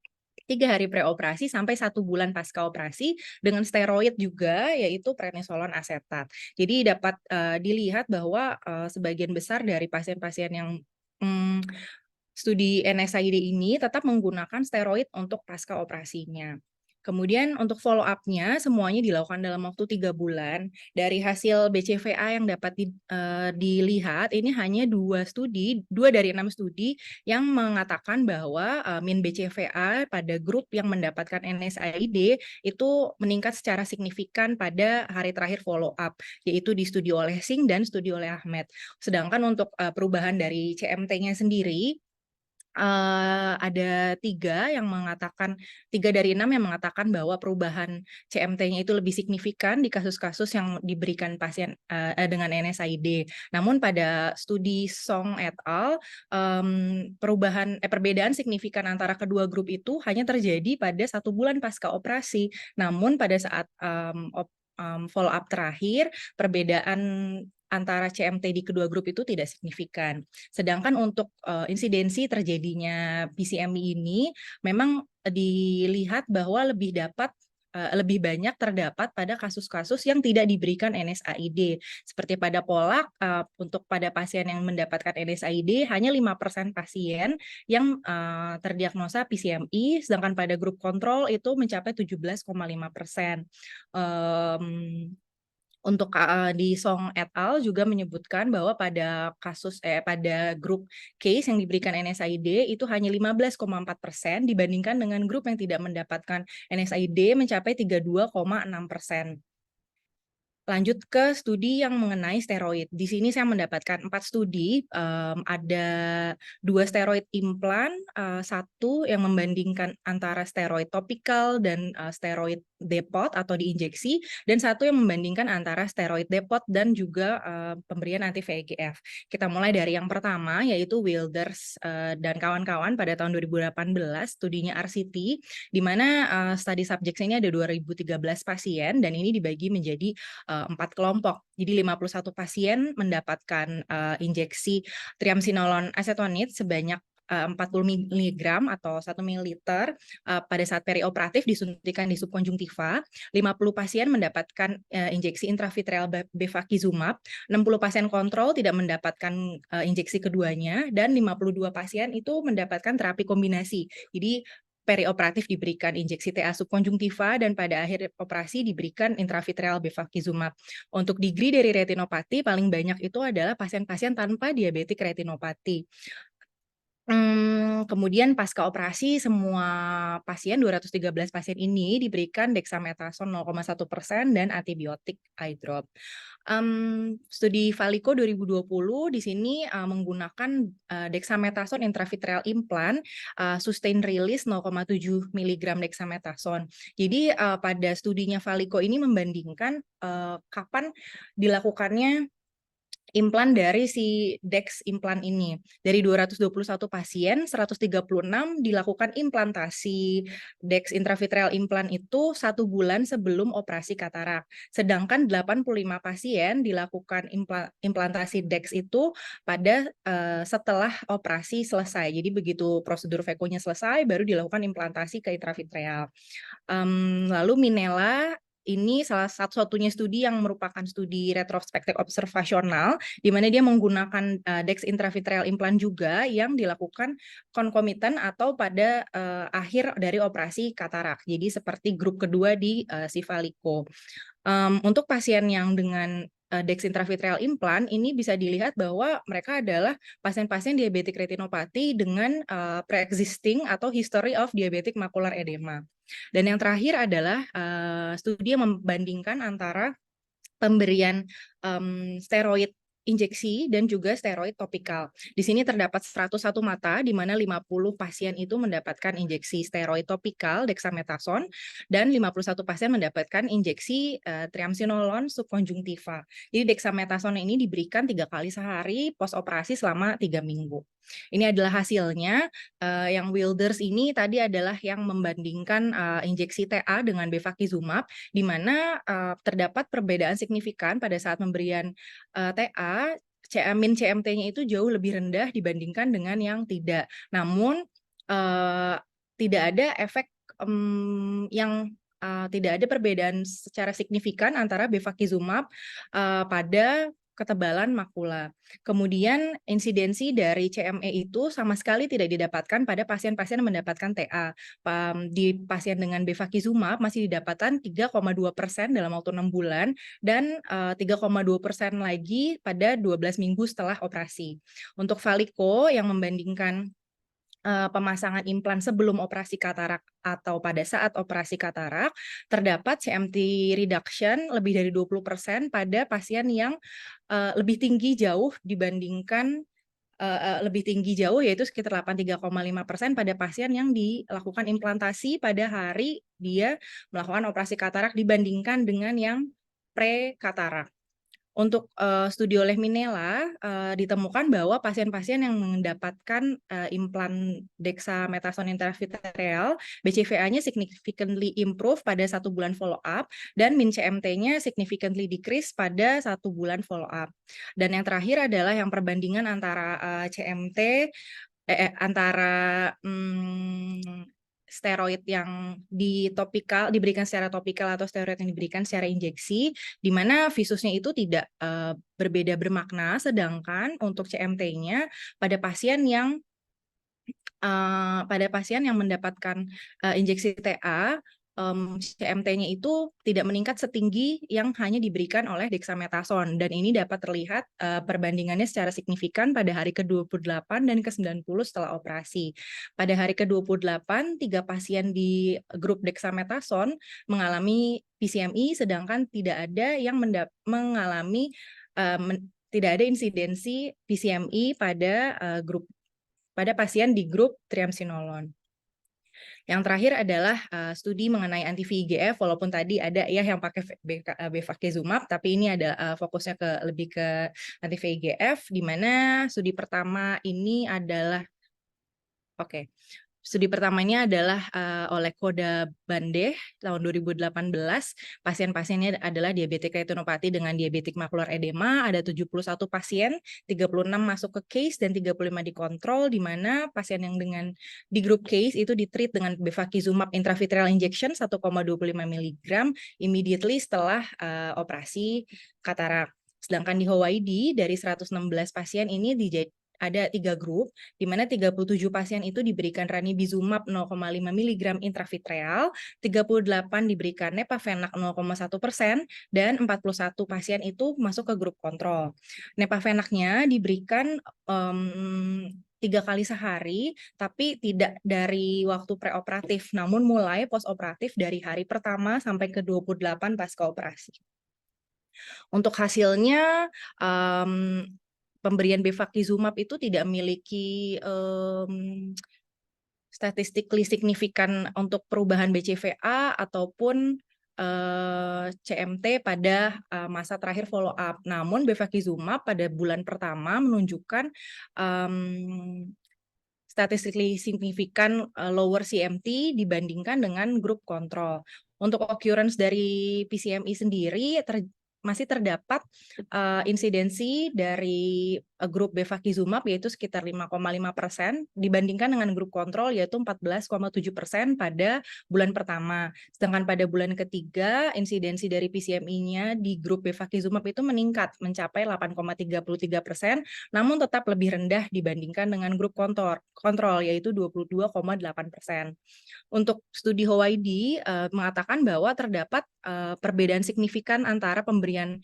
hari preoperasi sampai 1 bulan pasca operasi dengan steroid juga yaitu prednisolon asetat. Jadi dapat dilihat bahwa sebagian besar dari pasien-pasien yang studi NSAID ini tetap menggunakan steroid untuk pasca operasinya. Kemudian untuk follow up-nya semuanya dilakukan dalam waktu 3 bulan. Dari hasil BCVA yang dapat dilihat ini hanya 2 dari 6 studi yang mengatakan bahwa mean BCVA pada grup yang mendapatkan NSAID itu meningkat secara signifikan pada hari terakhir follow up, yaitu di studi oleh Singh dan studi oleh Ahmed. Sedangkan untuk perubahan dari CMT-nya sendiri Ada 3 dari 6 yang mengatakan bahwa perubahan CMT-nya itu lebih signifikan di kasus-kasus yang diberikan pasien dengan NSAID. Namun pada studi Song et al, perbedaan signifikan antara kedua grup itu hanya terjadi pada 1 bulan pasca operasi. Namun pada saat follow up terakhir, perbedaan antara CMT di kedua grup itu tidak signifikan. Sedangkan untuk insidensi terjadinya PCMI ini memang dilihat bahwa lebih banyak terdapat pada kasus-kasus yang tidak diberikan NSAID. Seperti pada Polak, untuk pada pasien yang mendapatkan NSAID, hanya 5% pasien yang terdiagnosa PCMI, sedangkan pada grup kontrol itu mencapai 17,5%. Untuk di Song et al juga menyebutkan bahwa pada grup case yang diberikan NSAID itu hanya 15,4% dibandingkan dengan grup yang tidak mendapatkan NSAID mencapai 32,6%. Lanjut ke studi yang mengenai steroid. Di sini saya mendapatkan 4 studi, ada 2 steroid implan, 1 yang membandingkan antara steroid topikal dan steroid depot atau diinjeksi, dan 1 yang membandingkan antara steroid depot dan juga pemberian anti-VEGF. Kita mulai dari yang pertama, yaitu Wilders dan kawan-kawan pada tahun 2018, studinya RCT, di mana study subjects ini ada 2013 pasien, dan ini dibagi menjadi 4 kelompok. Jadi 51 pasien mendapatkan injeksi triamcinolone acetonide sebanyak 40 mg atau 1 ml pada saat perioperatif disuntikan di subkonjungtiva. 50 pasien mendapatkan injeksi intravitreal bevacizumab, 60 pasien kontrol tidak mendapatkan injeksi keduanya, dan 52 pasien itu mendapatkan terapi kombinasi. Jadi perioperatif diberikan injeksi TA subkonjungtiva dan pada akhir operasi diberikan intravitreal bevacizumab. Untuk degree dari retinopati paling banyak itu adalah pasien-pasien tanpa diabetik retinopati. Kemudian pasca operasi semua pasien 213 pasien ini diberikan dexamethasone 0,1% dan antibiotik eye drop. Studi Valico 2020 di sini menggunakan dexamethasone intravitreal implant, sustained release 0,7 mg dexamethasone. Jadi pada studinya Valico ini membandingkan kapan dilakukannya implan dari si Dex implan ini. Dari 221 pasien, 136 dilakukan implantasi Dex intravitreal implan itu 1 bulan sebelum operasi katarak. Sedangkan 85 pasien dilakukan implantasi Dex itu pada setelah operasi selesai. Jadi begitu prosedur vekonya selesai, baru dilakukan implantasi ke intravitreal. Lalu Minella ini salah satu-satunya studi yang merupakan studi retrospektif observasional, di mana dia menggunakan Dex intravitreal implant juga yang dilakukan konkomitan atau pada akhir dari operasi katarak. Jadi seperti grup kedua di Sivalico. Untuk pasien yang dengan Dex intravitreal implant ini bisa dilihat bahwa mereka adalah pasien-pasien diabetik retinopati dengan pre-existing atau history of diabetic macular edema. Dan yang terakhir adalah studi yang membandingkan antara pemberian steroid injeksi dan juga steroid topikal. Di sini terdapat 101 mata, di mana 50 pasien itu mendapatkan injeksi steroid topikal dexamethasone dan 51 pasien mendapatkan injeksi triamcinolone subkonjungtiva. Jadi dexamethasone ini diberikan 3 kali sehari pos operasi selama 3 minggu. Ini adalah hasilnya. Yang Wilders ini tadi adalah yang membandingkan injeksi TA dengan bevacizumab, di mana terdapat perbedaan signifikan pada saat pemberian TA, min CMT-nya itu jauh lebih rendah dibandingkan dengan yang tidak. Namun tidak ada efek tidak ada perbedaan secara signifikan antara bevacizumab pada ketebalan makula. Kemudian insidensi dari CME itu sama sekali tidak didapatkan pada pasien-pasien yang mendapatkan TA. Di pasien dengan bevacizumab masih didapatkan 3,2% dalam waktu 6 bulan dan 3,2% lagi pada 12 minggu setelah operasi. Untuk Valico yang membandingkan pemasangan implan sebelum operasi katarak atau pada saat operasi katarak, terdapat CMT reduction lebih dari 20% pada pasien yang lebih tinggi jauh dibandingkan lebih tinggi jauh, yaitu sekitar 83,5% pada pasien yang dilakukan implantasi pada hari dia melakukan operasi katarak dibandingkan dengan yang pre-katarak. Untuk studi oleh Minella ditemukan bahwa pasien-pasien yang mendapatkan implan dexamethasone intravitreal, BCVA-nya significantly improve pada 1 bulan follow up dan min CMT-nya significantly decrease pada 1 bulan follow up. Dan yang terakhir adalah yang perbandingan antara CMT antara steroid yang diberikan secara topikal atau steroid yang diberikan secara injeksi, di mana visusnya itu tidak berbeda bermakna, sedangkan untuk CMT-nya pada pasien yang mendapatkan injeksi TA, CMT-nya itu tidak meningkat setinggi yang hanya diberikan oleh dexamethasone, dan ini dapat terlihat perbandingannya secara signifikan pada hari ke-28 dan ke-90 setelah operasi. Pada hari ke-28, 3 pasien di grup dexamethasone mengalami PCMI, sedangkan tidak ada yang mengalami tidak ada insidensi PCMI pada pasien di grup triamcinolone. Yang terakhir adalah studi mengenai anti-VEGF, walaupun tadi ada ya yang pakai bevacizumab, tapi ini ada fokusnya lebih ke anti-VEGF, di mana studi pertama ini adalah Studi pertamanya adalah oleh Koda Bandeh tahun 2018. Pasien-pasiennya adalah diabetik retinopati dengan diabetik makular edema. Ada 71 pasien, 36 masuk ke case dan 35 dikontrol, di mana pasien yang di grup case itu ditreat dengan bevacizumab intravitreal injection 1,25 mg immediately setelah operasi katarak. Sedangkan di Hawaii dari 116 pasien ini ada 3 grup, di mana 37 pasien itu diberikan ranibizumab 0,5 mg intravitreal, 38 diberikan nepafenak 0,1%, dan 41 pasien itu masuk ke grup kontrol. Nepafenaknya diberikan 3 kali sehari, tapi tidak dari waktu preoperatif, namun mulai postoperatif dari hari pertama sampai ke 28 pasca operasi. Untuk hasilnya, pemberian bevacizumab itu tidak memiliki statistically signifikan untuk perubahan BCVA ataupun CMT pada masa terakhir follow up. Namun bevacizumab pada bulan pertama menunjukkan statistically signifikan lower CMT dibandingkan dengan grup kontrol. Untuk occurrence dari PCMI sendiri masih terdapat insidensi dari grup bevacizumab yaitu sekitar 5,5% dibandingkan dengan grup kontrol yaitu 14,7% pada bulan pertama. Sedangkan pada bulan ketiga insidensi dari PCMI-nya di grup bevacizumab itu meningkat mencapai 8,33%, namun tetap lebih rendah dibandingkan dengan grup kontrol yaitu 22,8%. Untuk studi Hawaii mengatakan bahwa terdapat perbedaan signifikan antara pemberian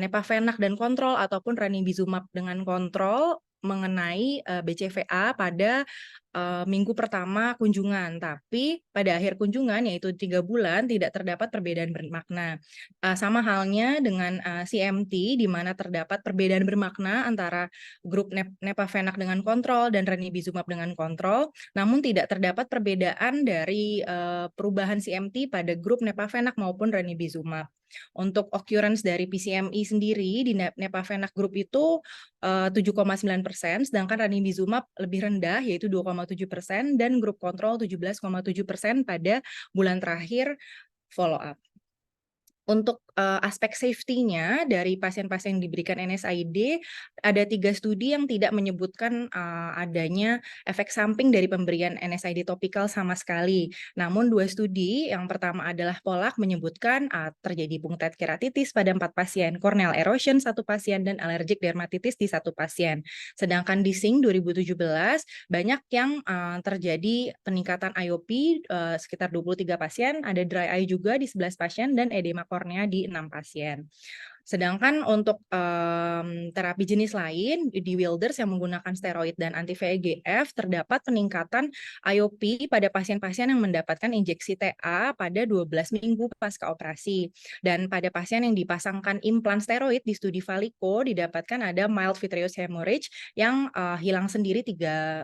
nepafenak dan kontrol ataupun ranibizumab dengan kontrol mengenai BCVA pada minggu pertama kunjungan, tapi pada akhir kunjungan yaitu 3 bulan tidak terdapat perbedaan bermakna. Sama halnya dengan CMT di mana terdapat perbedaan bermakna antara grup nepafenak dengan kontrol dan ranibizumab dengan kontrol, namun tidak terdapat perbedaan dari perubahan CMT pada grup nepafenak maupun ranibizumab. Untuk occurrence dari PCMI sendiri di nepafenak grup itu 7,9%, sedangkan ranibizumab lebih rendah yaitu 2,7% dan grup kontrol 17,7% pada bulan terakhir follow up. Untuk aspek safety-nya dari pasien-pasien yang diberikan NSAID, ada 3 studi yang tidak menyebutkan adanya efek samping dari pemberian NSAID topikal sama sekali. Namun 2 studi, yang pertama adalah POLAK menyebutkan terjadi punctate keratitis pada 4 pasien, corneal erosion 1 pasien, dan allergic dermatitis di 1 pasien. Sedangkan di SING 2017, banyak yang terjadi peningkatan IOP sekitar 23 pasien, ada dry eye juga di 11 pasien, dan edema kornea di 6 pasien. Sedangkan untuk terapi jenis lain di Wilders yang menggunakan steroid dan anti-VEGF terdapat peningkatan IOP pada pasien-pasien yang mendapatkan injeksi TA pada 12 minggu pasca operasi. Dan pada pasien yang dipasangkan implan steroid di studi Valico didapatkan ada mild vitreous hemorrhage yang hilang sendiri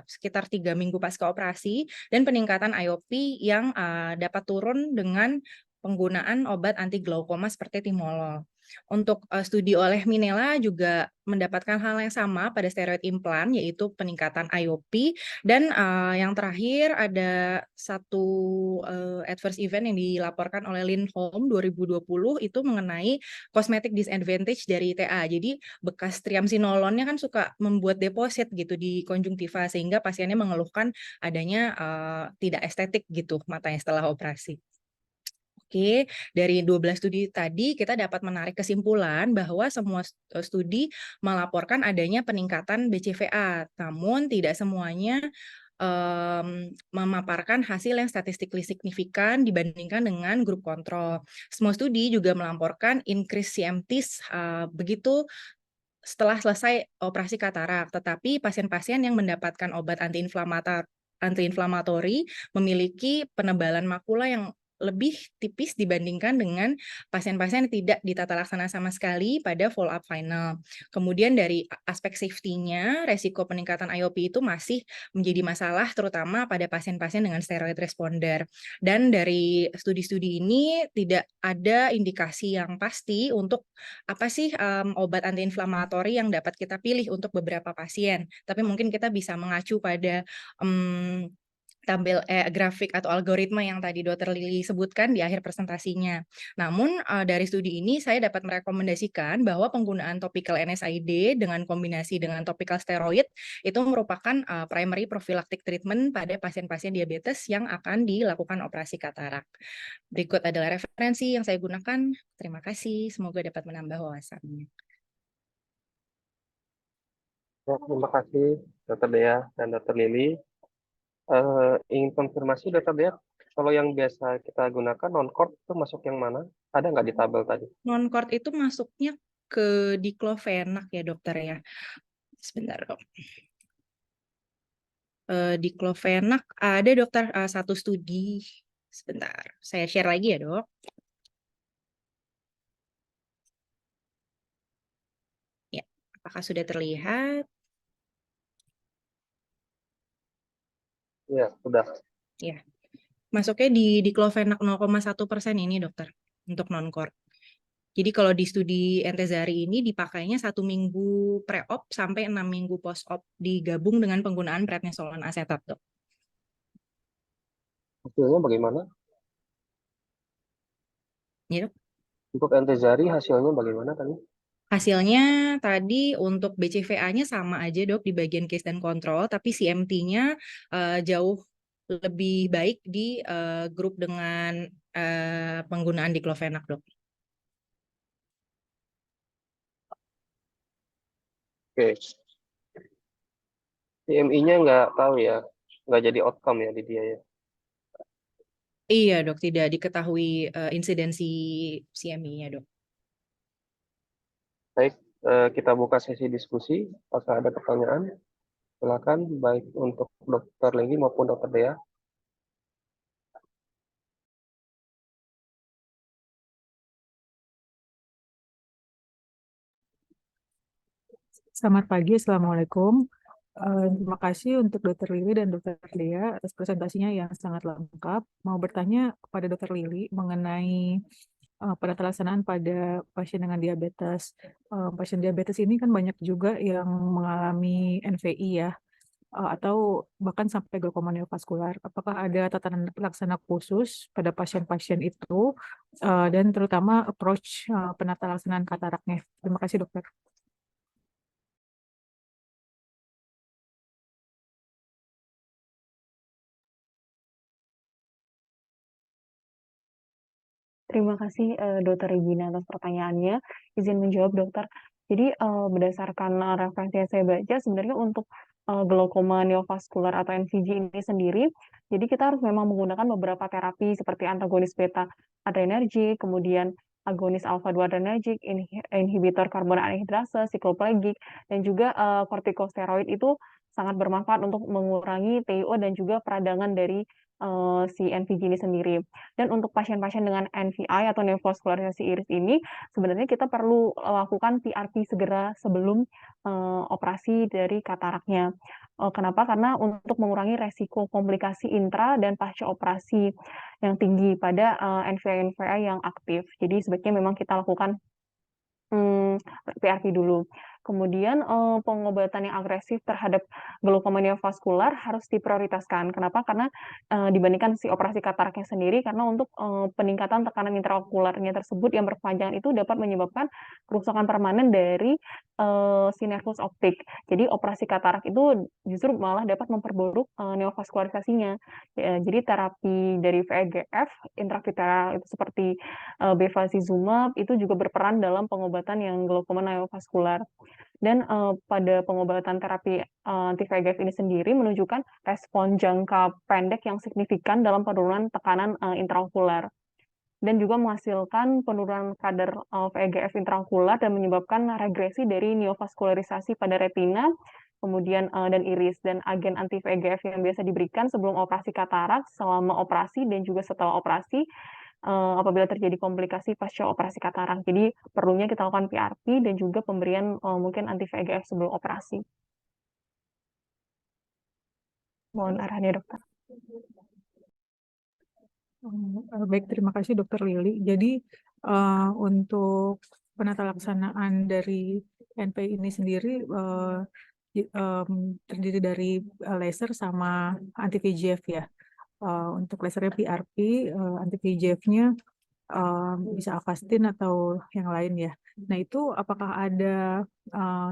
sekitar 3 minggu pasca operasi dan peningkatan IOP yang dapat turun dengan penggunaan obat anti glaukoma seperti timolol. Untuk studi oleh Minella juga mendapatkan hal yang sama pada steroid implan, yaitu peningkatan IOP. Dan yang terakhir ada satu adverse event yang dilaporkan oleh Lindholm 2020 itu mengenai cosmetic disadvantage dari TA. Jadi bekas triamcinolonnya kan suka membuat deposit gitu di konjungtiva sehingga pasiennya mengeluhkan adanya tidak estetik gitu matanya setelah operasi. Oke, dari 12 studi tadi kita dapat menarik kesimpulan bahwa semua studi melaporkan adanya peningkatan BCVA, namun tidak semuanya memaparkan hasil yang statistically signifikan dibandingkan dengan grup kontrol. Semua studi juga melaporkan increase CMTs begitu setelah selesai operasi katarak, tetapi pasien-pasien yang mendapatkan obat antiinflamatori memiliki penebalan makula yang lebih tipis dibandingkan dengan pasien-pasien yang tidak ditata laksana sama sekali pada follow up final. Kemudian dari aspek safety-nya, resiko peningkatan IOP itu masih menjadi masalah terutama pada pasien-pasien dengan steroid responder. Dan dari studi-studi ini tidak ada indikasi yang pasti untuk apa sih obat antiinflamatori yang dapat kita pilih untuk beberapa pasien. Tapi mungkin kita bisa mengacu pada grafik atau algoritma yang tadi Dr. Lili sebutkan di akhir presentasinya. Namun dari studi ini saya dapat merekomendasikan bahwa penggunaan topical NSAID dengan kombinasi dengan topical steroid itu merupakan primary prophylactic treatment pada pasien-pasien diabetes yang akan dilakukan operasi katarak. Berikut adalah referensi yang saya gunakan. Terima kasih, semoga dapat menambah wawasannya. Ya, terima kasih Dr. Dea dan Dr. Lili. Ingin konfirmasi Dr. Dea, kalau yang biasa kita gunakan non-cord itu masuk yang mana? Ada nggak di tabel tadi? Non-cord itu masuknya ke diclofenac ya dokter ya. Sebentar dok. Diclofenac ada dokter satu studi. Sebentar, saya share lagi ya dok. Ya, apakah sudah terlihat? Ya, sudah. Ya, masuknya di diclofenac 0,1% ini dokter untuk non-cord. Jadi kalau di studi Entezari ini dipakainya 1 minggu pre-op sampai 6 minggu post-op digabung dengan penggunaan prednisolon asetat dok. Hasilnya bagaimana? Ya dok. Untuk Entezari hasilnya bagaimana tadi? Hasilnya tadi untuk BCVA-nya sama aja dok di bagian case dan kontrol, tapi CMT-nya jauh lebih baik di grup dengan penggunaan diclofenac dok. Oke. CMI-nya nggak tahu ya, nggak jadi outcome ya di dia ya. Iya dok, tidak diketahui insidensi CMI-nya dok. Baik, kita buka sesi diskusi. Apakah ada pertanyaan? Silakan, baik untuk Dr. Lili maupun Dr. Dea. Selamat pagi, Assalamualaikum. Terima kasih untuk Dr. Lili dan Dr. Dea atas presentasinya yang sangat lengkap. Mau bertanya kepada Dr. Lili mengenai penata laksanaan pada pasien dengan diabetes. Pasien diabetes ini kan banyak juga yang mengalami NVI ya, atau bahkan sampai glaukoma neovaskular. Apakah ada tata laksana khusus pada pasien-pasien itu, dan terutama approach penata laksanaan kataraknya? Terima kasih, dokter. Terima kasih Dokter Regina atas pertanyaannya. Izin menjawab dokter. Jadi berdasarkan referensi yang saya baca, sebenarnya untuk glaukoma neovaskular atau NVG ini sendiri, jadi kita harus memang menggunakan beberapa terapi seperti antagonis beta adrenergic, kemudian agonis alfa-2 adrenergic, inhibitor karbon anhidrasa, sikloplegik, dan juga kortikosteroid itu sangat bermanfaat untuk mengurangi TiO dan juga peradangan dari si NVG ini sendiri. Dan untuk pasien-pasien dengan NVI atau neovaskularisasi iris ini, sebenarnya kita perlu lakukan PRP segera sebelum operasi dari kataraknya. Kenapa? Karena untuk mengurangi resiko komplikasi intra dan pasca operasi yang tinggi pada NVI-NVI yang aktif. Jadi sebaiknya memang kita lakukan PRP dulu. Kemudian pengobatan yang agresif terhadap glaukoma neovaskular harus diprioritaskan. Kenapa? Karena dibandingkan si operasi kataraknya sendiri, karena untuk peningkatan tekanan intraokularnya tersebut yang berkepanjangan itu dapat menyebabkan kerusakan permanen dari si nervus optik. Jadi operasi katarak itu justru malah dapat memperburuk neovaskularisasinya. Ya, jadi terapi dari VEGF intravitreal itu seperti bevacizumab itu juga berperan dalam pengobatan yang glaukoma neovaskular. Dan pada pengobatan terapi anti-VEGF ini sendiri menunjukkan respon jangka pendek yang signifikan dalam penurunan tekanan intraokular dan juga menghasilkan penurunan kadar VEGF intraokular dan menyebabkan regresi dari neovaskularisasi pada retina, kemudian dan iris. Dan agen anti-VEGF yang biasa diberikan sebelum operasi katarak, selama operasi, dan juga setelah operasi apabila terjadi komplikasi pasca operasi katarak. Jadi perlunya kita lakukan PRP dan juga pemberian mungkin anti-VEGF sebelum operasi. Mohon arahannya, dokter. Baik, terima kasih Dokter Lili. Jadi untuk penata laksanaan dari NPI ini sendiri terdiri dari laser sama anti-VEGF ya. Untuk lasernya PRP, anti-VEGF-nya bisa Avastin atau yang lain ya. Nah itu apakah ada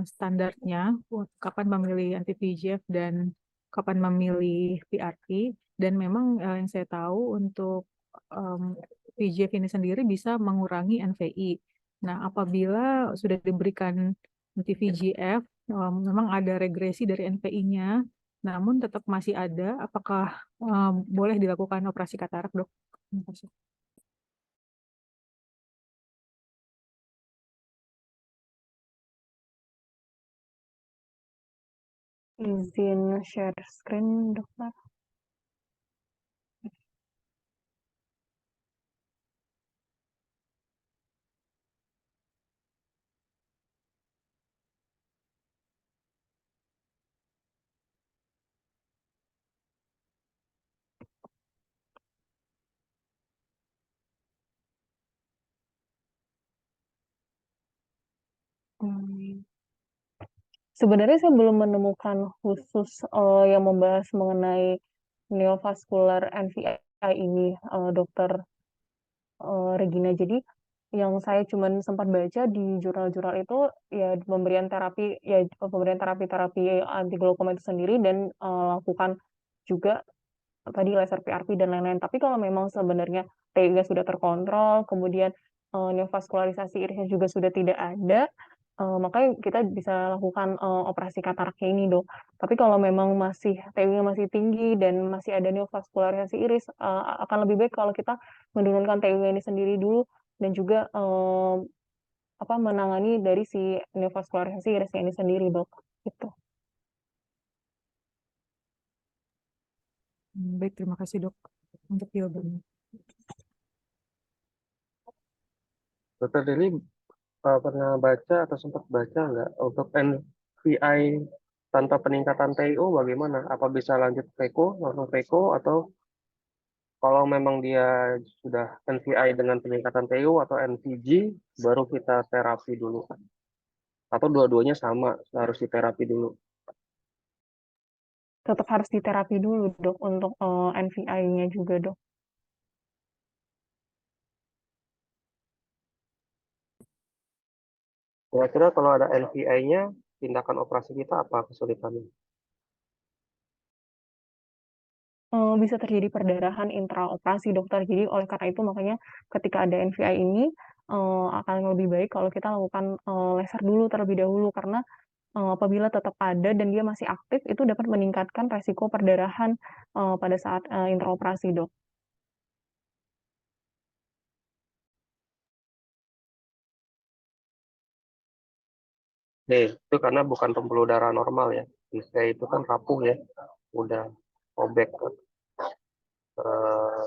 standarnya kapan memilih anti-VEGF dan kapan memilih PRP? Dan memang yang saya tahu untuk VEGF ini sendiri bisa mengurangi NVI. Nah apabila sudah diberikan anti-VEGF, memang ada regresi dari NPI-nya, namun tetap masih ada, apakah boleh dilakukan operasi katarak, dok? Terima kasih. Izin share screen, dokter. Sebenarnya saya belum menemukan khusus yang membahas mengenai neovascular NVI ini, dokter Regina. Jadi yang saya cuman sempat baca di jurnal-jurnal itu ya pemberian terapi anti glaukoma itu sendiri dan lakukan juga tadi laser PRP dan lain-lain. Tapi kalau memang sebenarnya TI-nya sudah terkontrol, kemudian neovaskularisasi irisnya juga sudah tidak ada, makanya kita bisa lakukan operasi kataraknya ini, dok. Tapi kalau memang masih TI-nya masih tinggi dan masih ada neovaskularisasi iris, akan lebih baik kalau kita menurunkan TI-nya ini sendiri dulu dan juga menangani dari si neovaskularisasi irisnya ini sendiri, dok. Gitu. Baik, terima kasih dok untuk jawabannya. Dokter Lili pernah baca atau sempat baca nggak untuk NVI tanpa peningkatan TiO bagaimana? Apa bisa lanjut langsung VECO, atau kalau memang dia sudah NVI dengan peningkatan TiO atau NVG, baru kita terapi dulu? Atau dua-duanya sama, harus diterapi dulu? Tetap harus diterapi dulu, dok, untuk NVI-nya juga, dok. Kira-kira kalau ada NVI-nya, tindakan operasi kita apa kesulitannya? Bisa terjadi perdarahan intraoperasi, dokter. Jadi oleh karena itu makanya ketika ada NVI ini akan lebih baik kalau kita lakukan laser dulu terlebih dahulu, karena apabila tetap ada dan dia masih aktif itu dapat meningkatkan resiko perdarahan pada saat intraoperasi, dok. Itu karena bukan pembuluh darah normal ya. NVI itu kan rapuh ya, udah robek, eh,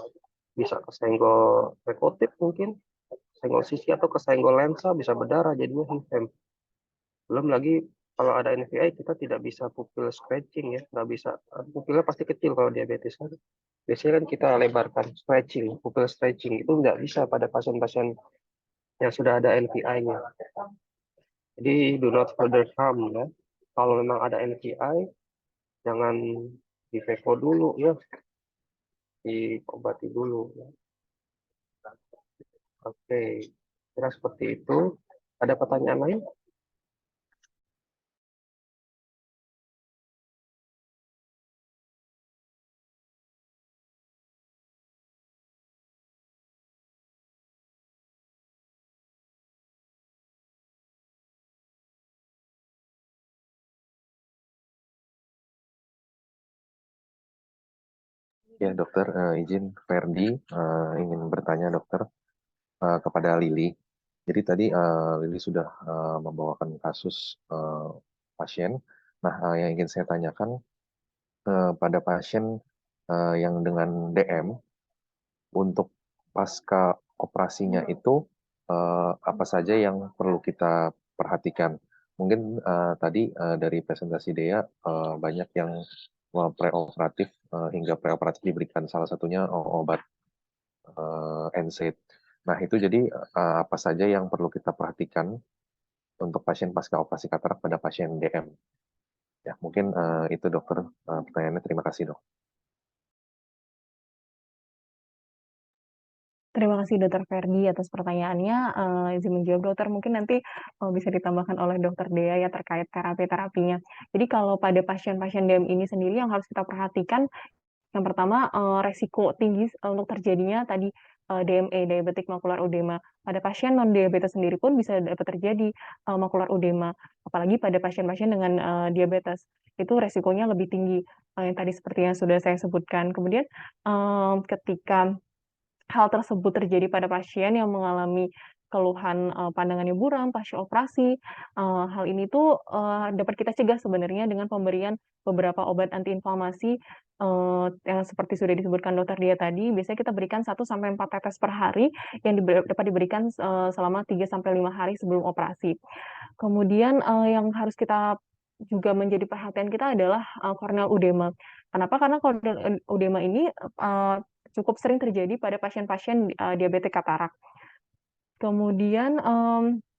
bisa kesenggol rekotip mungkin, senggol sisi atau kesenggol lensa bisa berdarah jadinya hitam. Belum lagi kalau ada NVI kita tidak bisa pupil stretching ya, nggak bisa. Pupilnya pasti kecil kalau diabetes kan. Biasanya kan kita lebarkan stretching, pupil stretching itu nggak bisa pada pasien-pasien yang sudah ada NVI-nya. Jadi do not further harm ya. Kalau memang ada NVI, jangan di VECO dulu ya, diobati dulu. Ya. Oke, kira seperti itu. Ada pertanyaan lain? Ya, dokter, izin Ferdi ingin bertanya dokter kepada Lili. Jadi tadi Lili sudah membawakan kasus pasien. Nah, yang ingin saya tanyakan pada pasien yang dengan DM untuk pasca operasinya itu apa saja yang perlu kita perhatikan? Mungkin tadi dari presentasi Dea banyak yang preoperatif hingga preoperatif diberikan salah satunya obat NSAID. Nah, itu jadi apa saja yang perlu kita perhatikan untuk pasien pasca operasi katarak pada pasien DM? Ya, mungkin itu dokter pertanyaannya. Terima kasih, dok. Terima kasih Dokter Ferdi atas pertanyaannya. Izin menjawab dokter, mungkin nanti bisa ditambahkan oleh Dokter Dea ya terkait terapi-terapinya. Jadi kalau pada pasien-pasien DM ini sendiri yang harus kita perhatikan, yang pertama resiko tinggi untuk terjadinya tadi DME, diabetic macular edema. Pada pasien non-diabetes sendiri pun bisa dapat terjadi macular edema, apalagi pada pasien-pasien dengan diabetes. Itu resikonya lebih tinggi, yang tadi seperti yang sudah saya sebutkan. Kemudian ketika hal tersebut terjadi pada pasien yang mengalami keluhan pandangannya buram pasca operasi. Hal ini tuh dapat kita cegah sebenarnya dengan pemberian beberapa obat antiinflamasi yang seperti sudah disebutkan Dokter Dia tadi. Biasanya kita berikan 1-4 tetes per hari yang dapat diberikan selama 3-5 hari sebelum operasi. Kemudian yang harus kita juga menjadi perhatian kita adalah corneal edema. Kenapa? Karena corneal edema ini cukup sering terjadi pada pasien-pasien diabetes katarak. Kemudian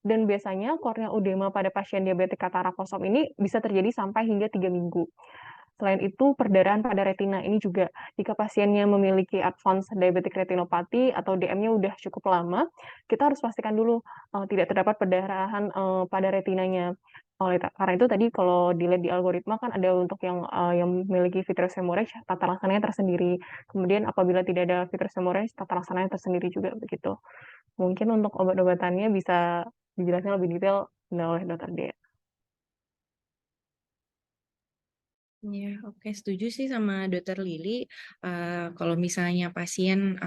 dan biasanya corneal edema pada pasien diabetes katarak kosong ini bisa terjadi sampai hingga 3 minggu. Selain itu, perdarahan pada retina ini juga jika pasiennya memiliki advance diabetic retinopathy atau DM-nya udah cukup lama, kita harus pastikan dulu tidak terdapat perdarahan pada retinanya. Karena itu tadi kalau dilihat di algoritma kan ada untuk yang memiliki vitreous hemorrhage tata laksananya tersendiri. Kemudian apabila tidak ada vitreous hemorrhage tata laksananya tersendiri juga begitu. Mungkin untuk obat-obatannya bisa dijelaskan lebih detail oleh Dokter Dea. Ya, oke, setuju sih sama Dokter Lili. Kalau misalnya pasien,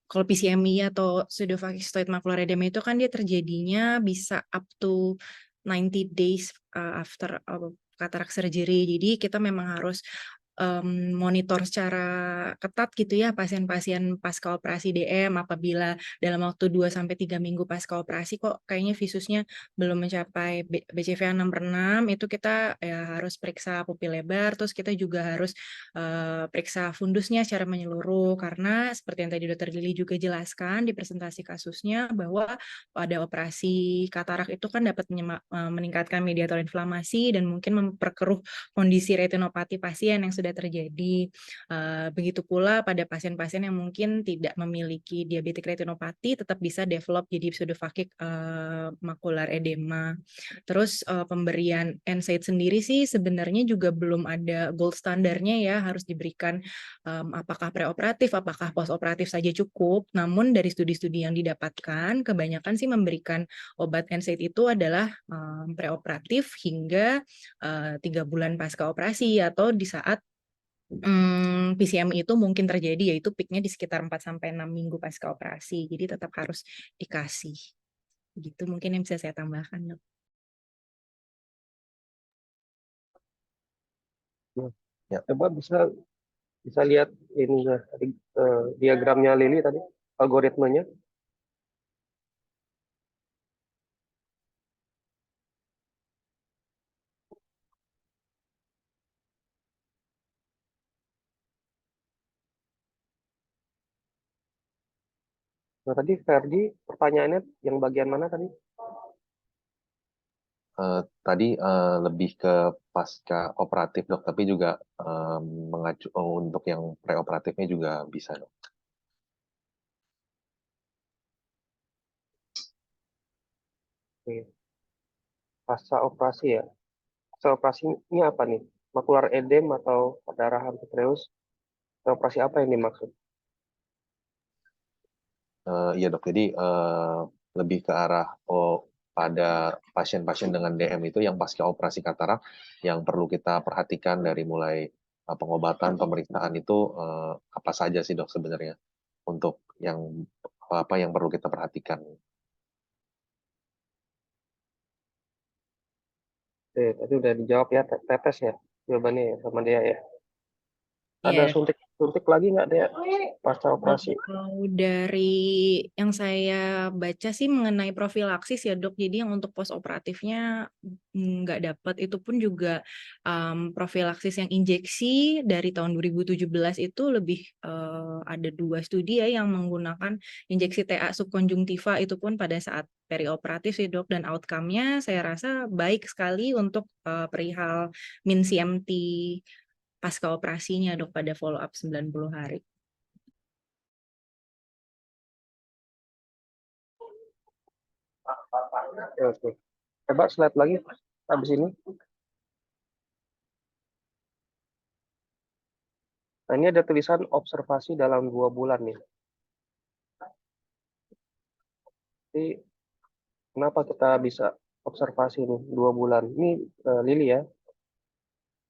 kalau PCMI atau pseudophagist macular edema itu kan dia terjadinya bisa up to 90 days after cataract surgery. Jadi kita memang harus monitor secara ketat gitu ya pasien-pasien pasca operasi DM apabila dalam waktu 2-3 minggu pasca operasi kok kayaknya visusnya belum mencapai BCVA 6/6, itu kita ya harus periksa pupil lebar, terus kita juga harus periksa fundusnya secara menyeluruh karena seperti yang tadi Dokter Lili juga jelaskan di presentasi kasusnya bahwa pada operasi katarak itu kan dapat meningkatkan mediator inflamasi dan mungkin memperkeruh kondisi retinopati pasien yang sudah terjadi. Begitu pula pada pasien-pasien yang mungkin tidak memiliki diabetik retinopati tetap bisa develop jadi pseudophakic macular edema. Terus pemberian NSAID sendiri sih sebenarnya juga belum ada gold standarnya ya, harus diberikan apakah preoperatif, apakah postoperatif saja cukup. Namun dari studi-studi yang didapatkan kebanyakan sih memberikan obat NSAID itu adalah preoperatif hingga 3 bulan pasca operasi atau di saat PCMI itu mungkin terjadi, yaitu peaknya di sekitar 4-6 minggu pasca operasi. Jadi tetap harus dikasih. Gitu mungkin yang bisa saya tambahkan. Ya. Coba bisa lihat ini ya, diagramnya Lili tadi, algoritmanya. Nah, tadi Ferdi pertanyaannya yang bagian mana tadi? Tadi lebih ke pasca operatif dok, tapi juga mengacu untuk yang preoperatifnya juga bisa dok. Oke. Pasca operasi ya. Pasca operasi ini apa nih? Makular edem atau perdarahan vitreous? Operasi apa yang dimaksud? Iya dok, jadi lebih ke arah pada pasien-pasien dengan DM itu yang pasca operasi katarak yang perlu kita perhatikan dari mulai pengobatan, pemeriksaan itu apa saja sih dok sebenarnya untuk yang apa yang perlu kita perhatikan. Tadi udah dijawab ya, tetes ya jawabannya ya sama dia ya. Ada Iya. suntik lagi nggak dia pasca operasi? Kalau dari yang saya baca sih mengenai profilaksis ya dok, jadi yang untuk post operatifnya nggak dapat, itu pun juga profilaksis yang injeksi dari tahun 2017 itu lebih ada 2 studi ya yang menggunakan injeksi TA subkonjungtiva, itu pun pada saat perioperatif sih dok, dan outcome-nya saya rasa baik sekali untuk perihal min CMT pasca operasinya dok pada follow up 90 hari. Oke. Coba slide lagi habis ini. Nah, ini ada tulisan observasi dalam 2 bulan nih. Jadi kenapa kita bisa observasi nih 2 bulan? Ini Lili ya,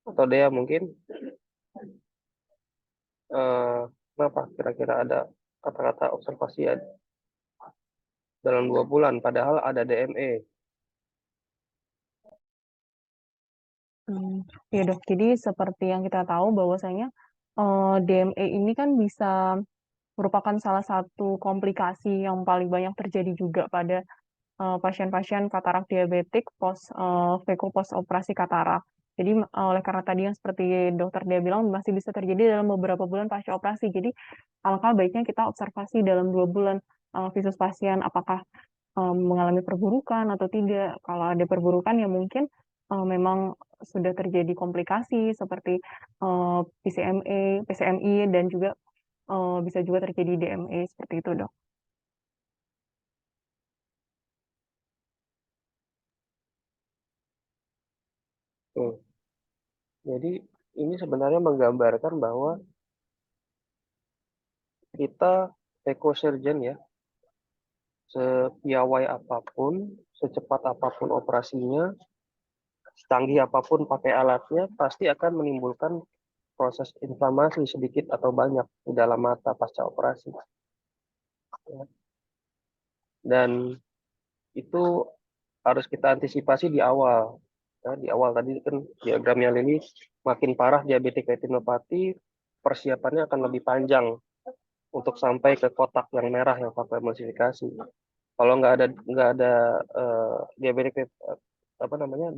atau Dea mungkin. Kenapa kira-kira ada kata-kata observasi ya dalam 2 bulan, padahal ada DME. Ya dok, jadi seperti yang kita tahu bahwasanya DME ini kan bisa merupakan salah satu komplikasi yang paling banyak terjadi juga pada pasien-pasien katarak diabetik VECO post operasi katarak. Jadi oleh karena tadi yang seperti dokter dia bilang masih bisa terjadi dalam beberapa bulan pasca operasi. Jadi alangkah baiknya kita observasi dalam 2 bulan visus pasien apakah mengalami perburukan atau tidak. Kalau ada perburukan ya mungkin memang sudah terjadi komplikasi seperti PCMI dan juga bisa juga terjadi DME seperti itu dok. Tuh. Jadi ini sebenarnya menggambarkan bahwa kita eco-surgeon ya, sepiawai apapun, secepat apapun operasinya, secanggih apapun pakai alatnya, pasti akan menimbulkan proses inflamasi sedikit atau banyak di dalam mata pasca operasi. Dan itu harus kita antisipasi di awal. Ya, di awal tadi kan diagramnya Lili, makin parah diabetik retinopati, persiapannya akan lebih panjang untuk sampai ke kotak yang merah yang faktor emulsifikasi. Kalau nggak ada diabetik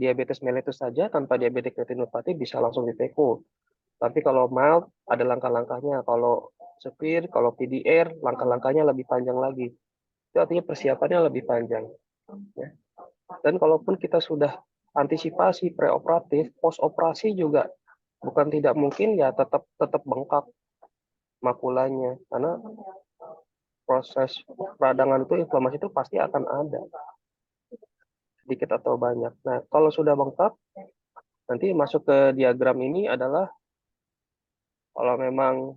diabetes mellitus saja tanpa diabetik retinopati bisa langsung diteko. Tapi kalau mild ada langkah-langkahnya. Kalau severe, kalau PDR, langkah-langkahnya lebih panjang lagi. Itu artinya persiapannya lebih panjang. Ya. Dan kalaupun kita sudah antisipasi preoperatif, post operasi juga bukan tidak mungkin ya tetap bengkak makulanya karena proses peradangan itu inflamasi itu pasti akan ada sedikit atau banyak. Nah, kalau sudah bengkak nanti masuk ke diagram ini adalah kalau memang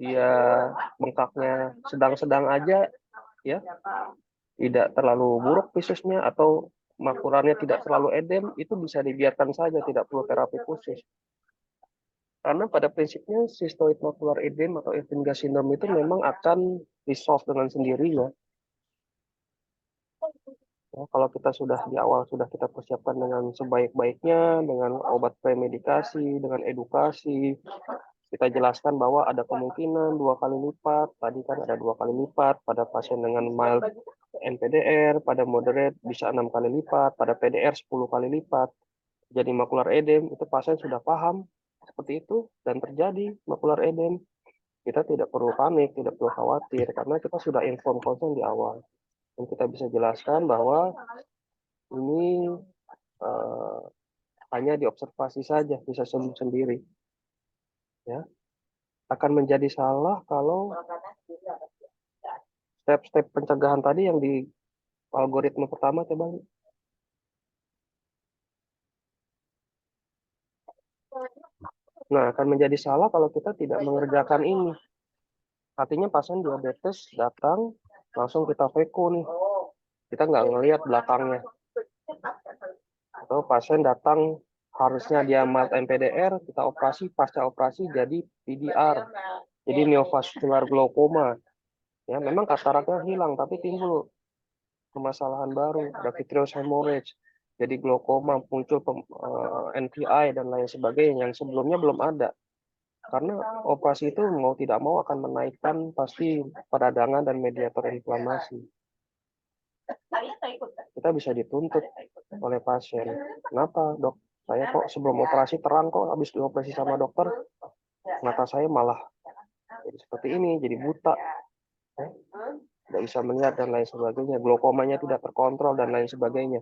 dia bengkaknya sedang-sedang aja ya, tidak terlalu buruk visusnya atau makularnya tidak terlalu edem, itu bisa dibiarkan saja, tidak perlu terapi khusus. Karena pada prinsipnya sistoid macular edem atau Effenberg syndrome itu memang akan resolve dengan sendirinya. Ya, kalau kita sudah di awal sudah kita persiapkan dengan sebaik-baiknya, dengan obat premedikasi, dengan edukasi, kita jelaskan bahwa ada kemungkinan 2 kali lipat, tadi kan ada 2 kali lipat pada pasien dengan mild NPDR, pada moderate bisa 6 kali lipat, pada PDR 10 kali lipat. Jadi makular edem itu pasien sudah paham seperti itu dan terjadi makular edem. Kita tidak perlu panik, tidak perlu khawatir karena kita sudah inform konsen di awal. Dan kita bisa jelaskan bahwa ini hanya diobservasi saja, bisa sembuh sendiri. Ya, akan menjadi salah kalau step-step pencegahan tadi yang di algoritma pertama coba. Nah, akan menjadi salah kalau kita tidak mengerjakan ini. Artinya pasien diabetes datang, langsung kita veko nih. Kita nggak ngelihat belakangnya. Atau pasien datang, harusnya dia mild NPDR, kita operasi, pasca operasi jadi PDR. Jadi neovascular glaucoma. Ya, memang kataraknya hilang, tapi timbul permasalahan baru, ada vitreous hemorrhage. Jadi glaukoma, muncul NPI dan lain sebagainya yang sebelumnya belum ada. Karena operasi itu mau tidak mau akan menaikkan pasti peradangan dan mediator inflamasi. Kita bisa dituntut oleh pasien. Kenapa, dok? Saya kok sebelum operasi terang kok, habis dioperasi sama dokter, mata saya malah jadi seperti ini, jadi buta. Tidak bisa melihat dan lain sebagainya. Glaukomanya tidak terkontrol dan lain sebagainya.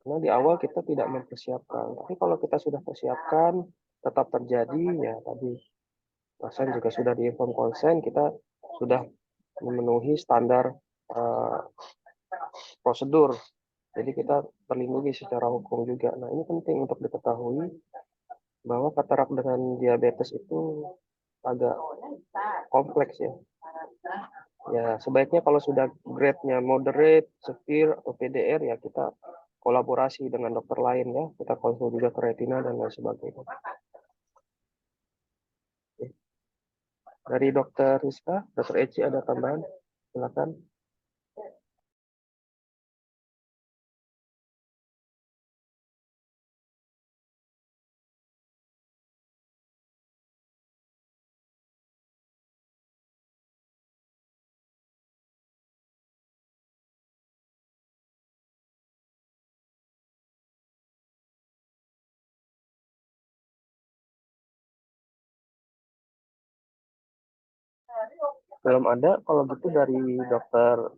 Karena di awal kita tidak mempersiapkan. Tapi kalau kita sudah persiapkan, tetap terjadi, ya tadi pasien juga sudah diinform konsen, kita sudah memenuhi standar prosedur. Jadi kita terlindungi secara hukum juga. Nah, ini penting untuk diketahui bahwa katarak dengan diabetes itu agak kompleks ya. Ya, sebaiknya kalau sudah grade-nya moderate, severe, atau PDR, ya kita kolaborasi dengan dokter lain ya. Kita konsul juga ke retina dan lain sebagainya. Oke. Dari dokter Rizka, dokter Eci ada tambahan? Silakan. Belum ada, kalau gitu dari dokter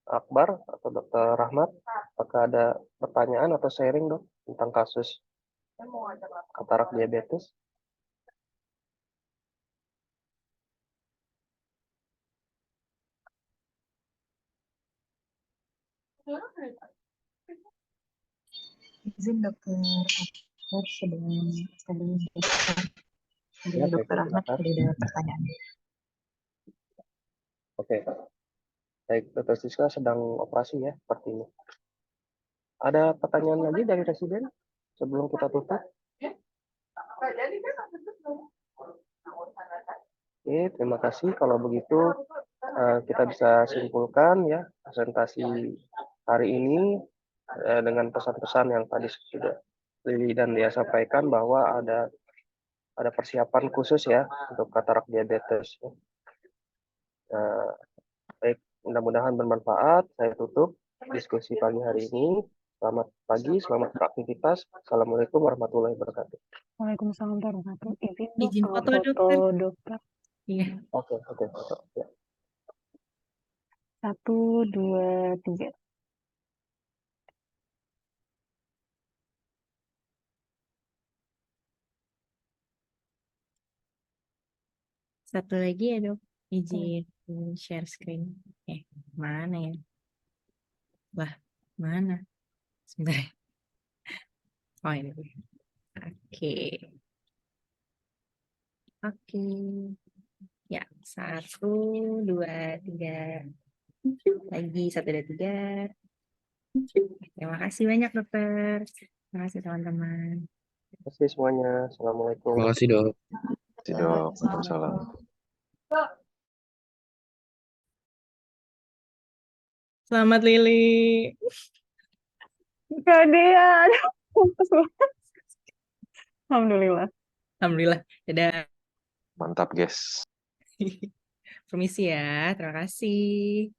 Akbar atau dokter Rahmat, apakah ada pertanyaan atau sharing dok tentang kasus katarak diabetes? Izin dokter Akbar sebelum Ya, dari dokter Ahmad silakan. ada pertanyaan. Oke, baik, dokter Rizka sedang operasi ya, sepertinya. Ada pertanyaan lagi dari residen sebelum kita tutup? Oke, terima kasih. Kalau begitu kita bisa simpulkan ya presentasi hari ini dengan pesan-pesan yang tadi sudah Lili dan dia sampaikan bahwa ada persiapan khusus ya untuk katarak diabetes. Baik, mudah-mudahan bermanfaat. Saya tutup diskusi pagi hari ini. Selamat pagi, selamat beraktivitas. Assalamualaikum warahmatullahi wabarakatuh. Waalaikumsalam warahmatullahi wabarakatuh. Izin Izin foto, foto dokter. dokter. Iya. Oke, foto. Ya. 1, 2, 3. Satu lagi ya dok, izin share screen. Mana ya? Wah, mana? Sebentar. Oh ini. Oke. Oke. Ya, 1, 2, 3. Lagi 1, 2, 3. Terima kasih banyak dokter. Terima kasih teman-teman. Terima kasih semuanya. Assalamualaikum. Terima kasih dok. Dok, waalaikumsalam. Selamat Lili. Kak Dea, aduh, mampus banget. Alhamdulillah. Alhamdulillah. Dadah. Mantap, guys. Permisi ya. Terima kasih.